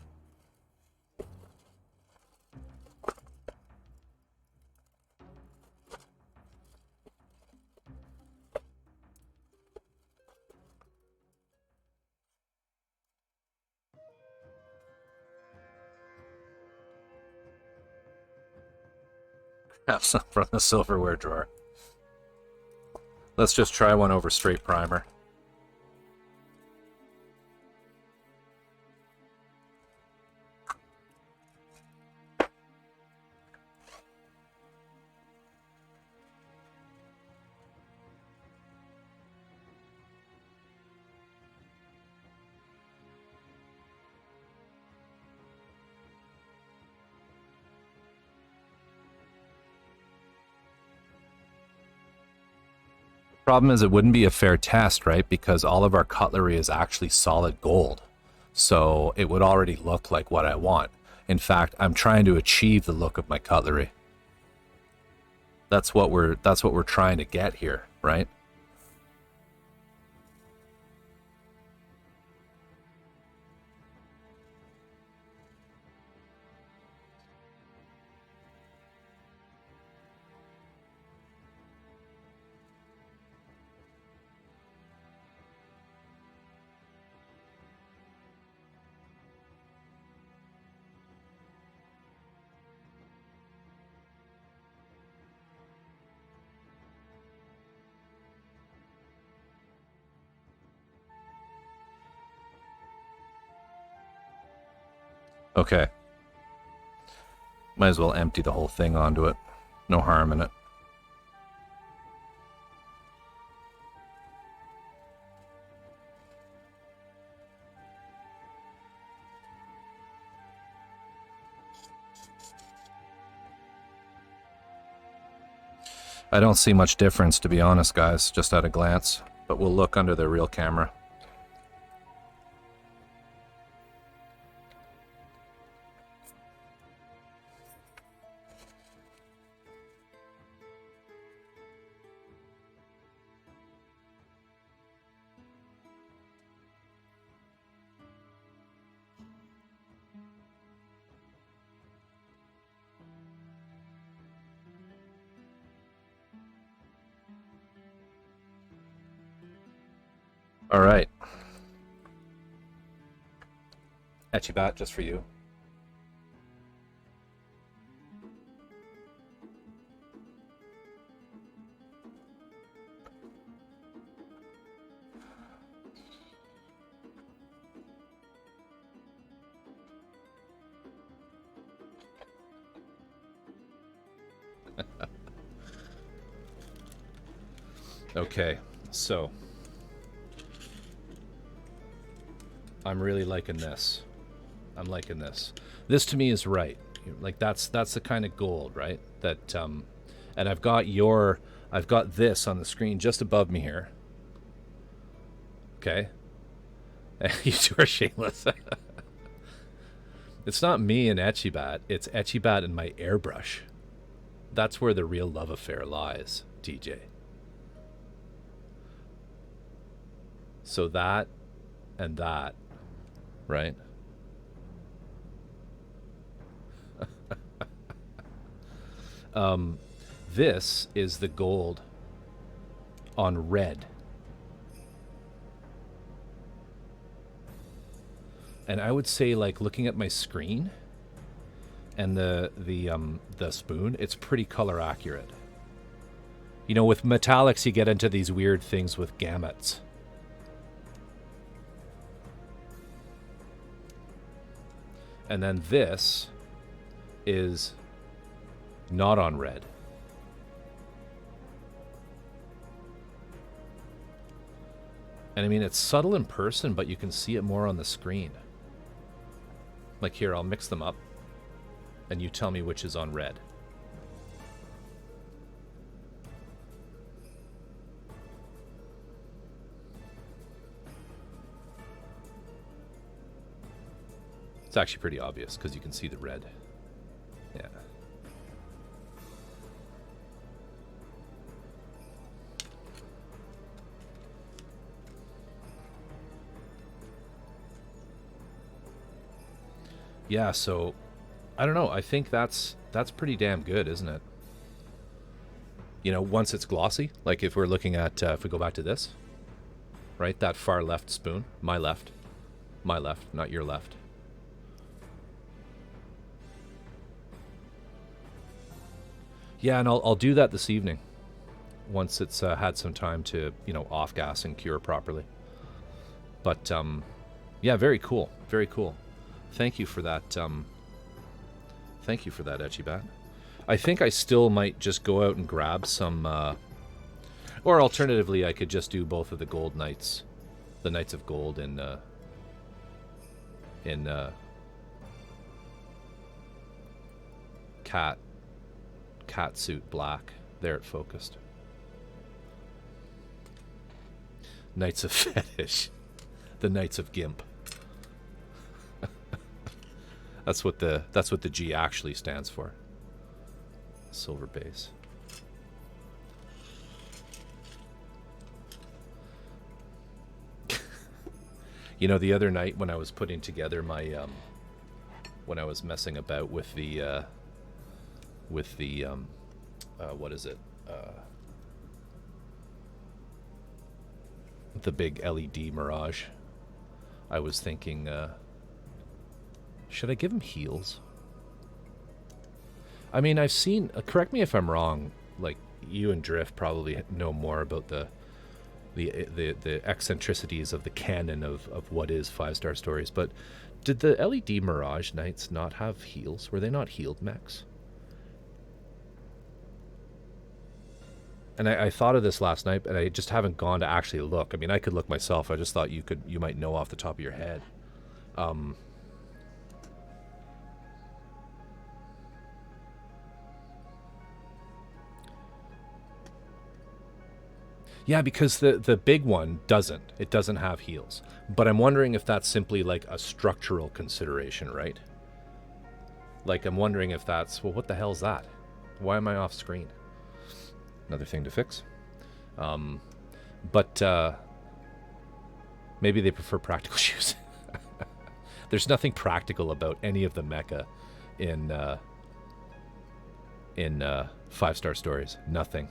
Have some from the silverware drawer. Let's just try one over straight primer. Problem is, it wouldn't be a fair test, right? Because all of our cutlery is actually solid gold. So it would already look like what I want. In fact, I'm trying to achieve the look of my cutlery. That's what we're trying to get here, right? Okay. Might as well empty the whole thing onto it. No harm in it. I don't see much difference, to be honest, guys, just at a glance. But we'll look under the real camera. All right. Etchibat, just for you. Okay, so I'm really liking this. I'm liking this. This to me is right. Like that's the kind of gold, right? That and I've got this on the screen just above me here. Okay. You two are shameless. It's not me and Etchibat, it's Etchibat and my airbrush. That's where the real love affair lies, TJ. So that and that, right? This is the gold on red. And I would say, like, looking at my screen and the spoon, it's pretty color accurate. You know, with metallics, you get into these weird things with gamuts. And then this is not on red. And I mean, it's subtle in person, but you can see it more on the screen. Like here, I'll mix them up, and you tell me which is on red. It's actually pretty obvious because you can see the red. Yeah. Yeah, so I don't know. I think that's pretty damn good, isn't it? You know, once it's glossy, like if we're looking at, if we go back to this, right? That far left spoon, my left, not your left. Yeah, and I'll do that this evening once it's had some time to, you know, off gas and cure properly. But, yeah, very cool. Very cool. Thank you for that. Thank you for that, Etchybat. I think I still might just go out and grab some, or alternatively, I could just do both of the gold knights, the Knights of Gold in cat suit black. There it focused. Knights of Fetish, the Knights of Gimp. That's what the G actually stands for. Silver base. You know, the other night when I was putting together my when I was messing about with the what is it? The big LED Mirage. I was thinking, should I give him heels? I mean, I've seen, correct me if I'm wrong, like, you and Drift probably know more about the eccentricities of the canon of what is 5-star stories, but did the LED Mirage Knights not have heels? Were they not healed mechs? And I thought of this last night, and I just haven't gone to actually look. I mean, I could look myself. I just thought you might know off the top of your head. Yeah, because the big one doesn't. It doesn't have heels. But I'm wondering if that's simply like a structural consideration, right? Like, I'm wondering if that's, well, what the hell's that? Why am I off screen? Another thing to fix. But maybe they prefer practical shoes. There's nothing practical about any of the mecha in 5-star stories. Nothing.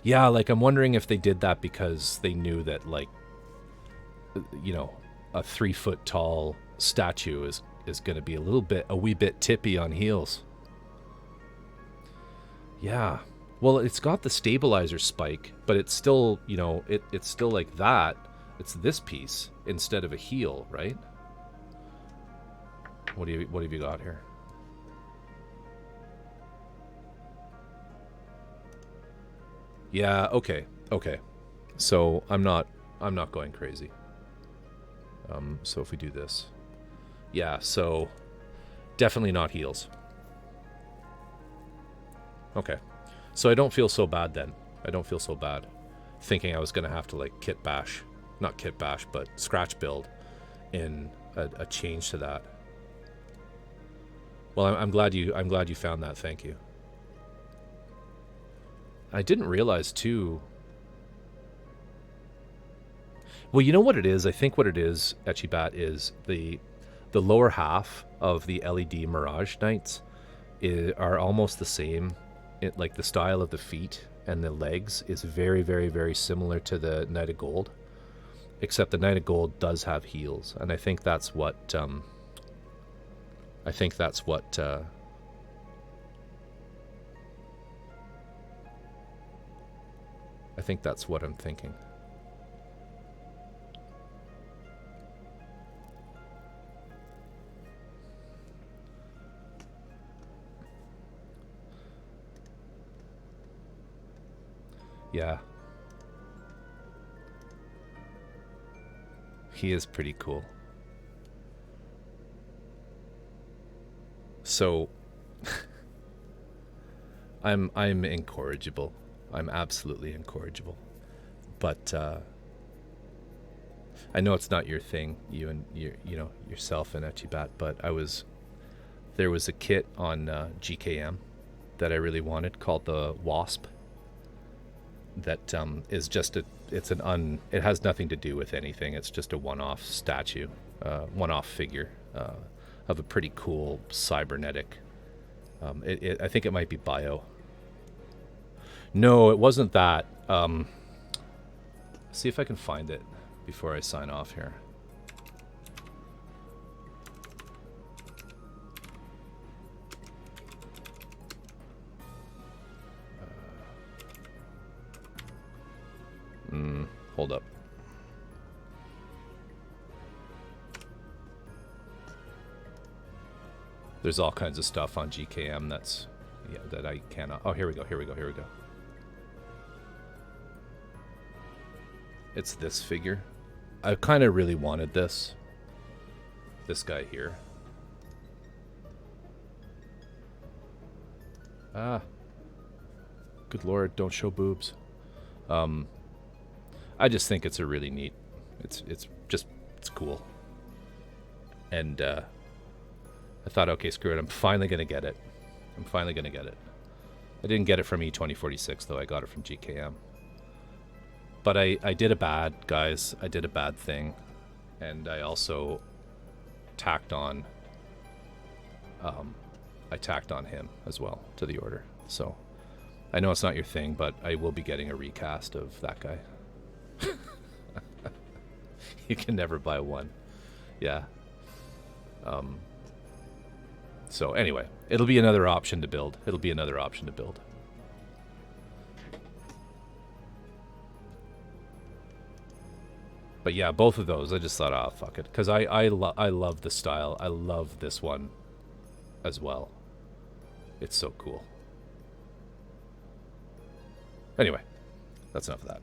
Yeah, like, I'm wondering if they did that because they knew that, like, you know, a 3-foot tall statue is going to be a wee bit tippy on heels. Yeah. Well, it's got the stabilizer spike, but it's still, you know, it's still like that. It's this piece instead of a heel, right? What have you got here? Yeah, okay. So I'm not going crazy. So if we do this. Yeah, so definitely not heels. Okay. So I don't feel so bad then. I don't feel so bad thinking I was going to have to, like, not kit bash, but scratch build in a change to that. Well, I'm glad you found that. Thank you. I didn't realize too. Well, you know what it is? I think what it is, Etchybat, is the lower half of the LED Mirage Knights are almost the same. Like, the style of the feet and the legs is very, very, very similar to the Knight of Gold, except the Knight of Gold does have heels, and I think that's what I think that's what I'm thinking. Yeah. He is pretty cool. So I'm incorrigible. I'm absolutely incorrigible. But I know it's not your thing, you and yourself and Etchybat, but there was a kit on GKM that I really wanted called the Wasp. That is just it has nothing to do with anything. It's just a one-off statue, one-off figure of a pretty cool cybernetic. I think it might be bio. No, it wasn't that. See if I can find it before I sign off here. Hold up. There's all kinds of stuff on GKM that's, yeah, that I cannot. Oh, here we go. It's this figure. I kind of really wanted this. This guy here. Ah. Good Lord, don't show boobs. I just think it's a really neat. It's cool. And I thought, okay, screw it. I'm finally gonna get it. I didn't get it from E2046 though. I got it from GKM. But I did a bad, guys. I did a bad thing, and I also tacked on. I tacked on him as well to the order. So I know it's not your thing, but I will be getting a recast of that guy. You can never buy one. Yeah. So anyway, it'll be another option to build. But yeah, both of those, I just thought, oh, fuck it. Because I love the style. I love this one as well. It's so cool. Anyway, that's enough of that.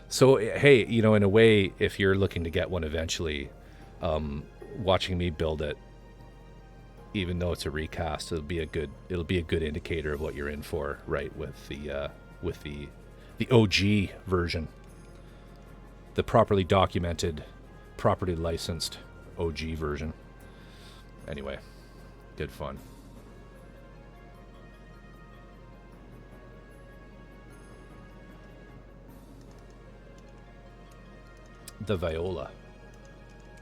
So, hey, you know, in a way, if you're looking to get one eventually, watching me build it, even though it's a recast, it'll be a good indicator of what you're in for, right? With the OG version, the properly documented, properly licensed OG version. Anyway, good fun. The Viola.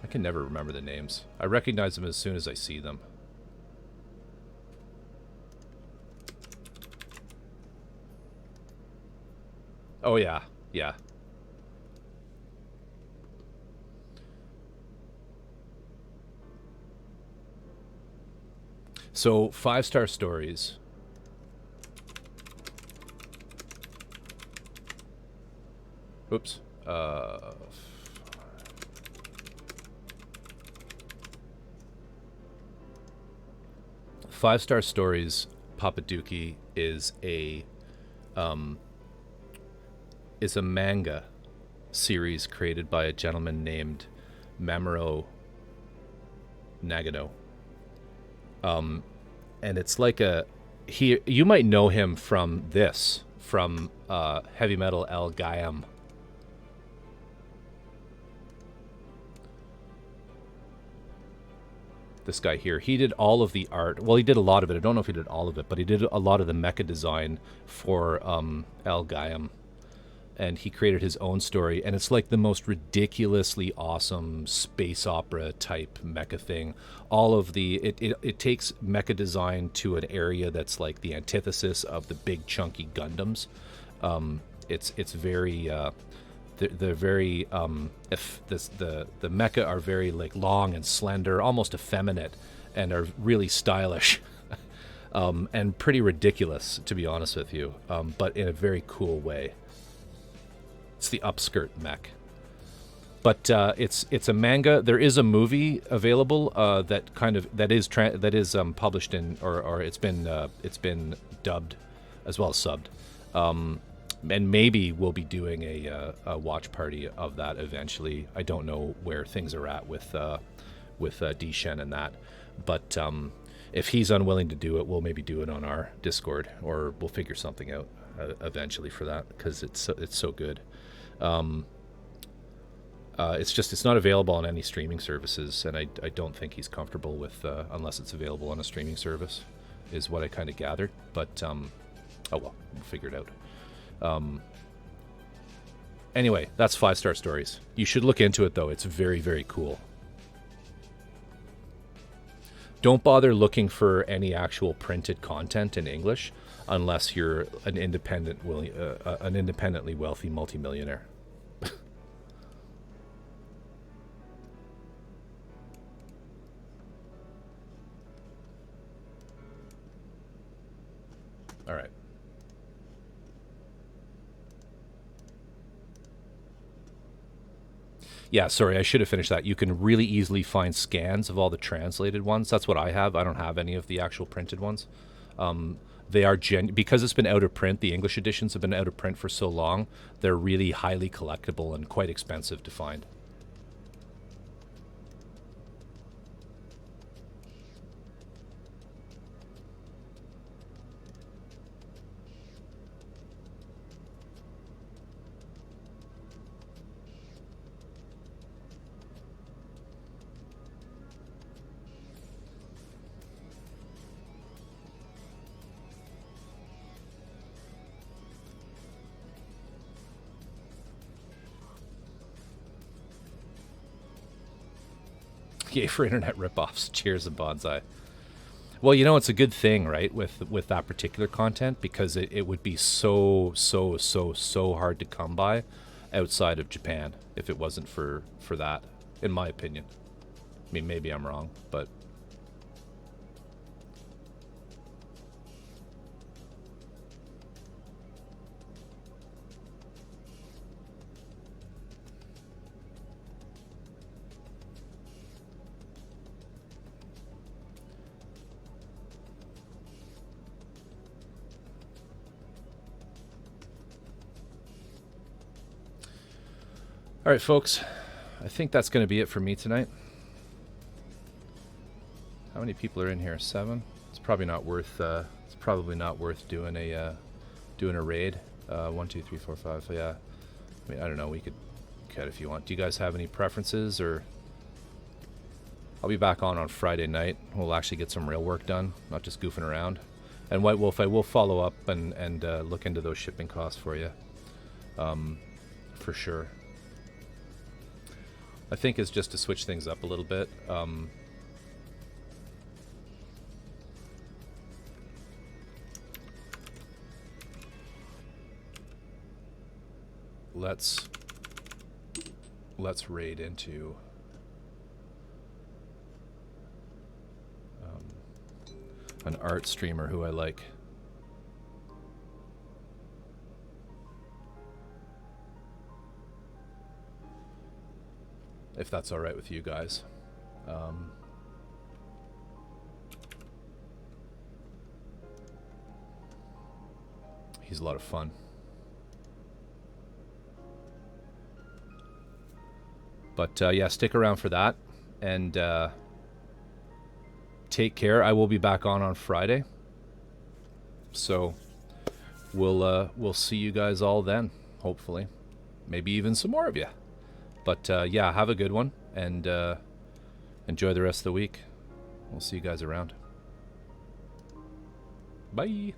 I can never remember the names. I recognize them as soon as I see them. Oh yeah, yeah. So 5-star stories. Oops. 5-star stories. Papaduki is a manga series created by a gentleman named Mamoru Nagano. And it's like you might know him from Heavy Metal El Gayam. This guy here, he did all of the art. Well, he did a lot of it. I don't know if he did all of it, but he did a lot of the mecha design for El Gayam. And he created his own story, and it's like the most ridiculously awesome space opera type mecha thing. All of it takes mecha design to an area that's like the antithesis of the big chunky Gundams. It's very they're very the mecha are very like long and slender, almost effeminate, and are really stylish. And pretty ridiculous, to be honest with you, but in a very cool way. It's the upskirt mech. But it's a manga. There is a movie available that is published in or it's been dubbed as well as subbed. And maybe we'll be doing a watch party of that eventually. I don't know where things are at with D-Shen and that, but if he's unwilling to do it, we'll maybe do it on our Discord, or we'll figure something out eventually for that, because it's so good. It's not available on any streaming services, and I don't think he's comfortable with unless it's available on a streaming service, is what I kind of gathered. But oh well, we'll figure it out. Anyway, that's 5-star stories. You should look into it, though. It's very, very cool. Don't bother looking for any actual printed content in English unless you're an independently wealthy multimillionaire. All right. Yeah, sorry, I should have finished that. You can really easily find scans of all the translated ones. That's what I have. I don't have any of the actual printed ones. They are because it's been out of print. The English editions have been out of print for so long. They're really highly collectible and quite expensive to find. Yay for internet ripoffs. Cheers and bonsai. Well, you know, it's a good thing, right, with that particular content, because it would be so hard to come by outside of Japan if it wasn't for that, in my opinion. I mean, maybe I'm wrong, but... All right, folks, I think that's going to be it for me tonight. How many people are in here? 7? It's probably not worth. It's probably not worth doing a raid. 1, 2, 3, 4, 5. Yeah. I mean, I don't know. We could cut if you want. Do you guys have any preferences? Or I'll be back on Friday night. We'll actually get some real work done, not just goofing around. And White Wolf, I will follow up and look into those shipping costs for you, for sure. I think it's just to switch things up a little bit. Let's raid into an art streamer who I like. If that's all right with you guys. He's a lot of fun. But yeah, stick around for that, and take care. I will be back on Friday, so we'll see you guys all then. Hopefully, maybe even some more of you. But yeah, have a good one, and enjoy the rest of the week. We'll see you guys around. Bye.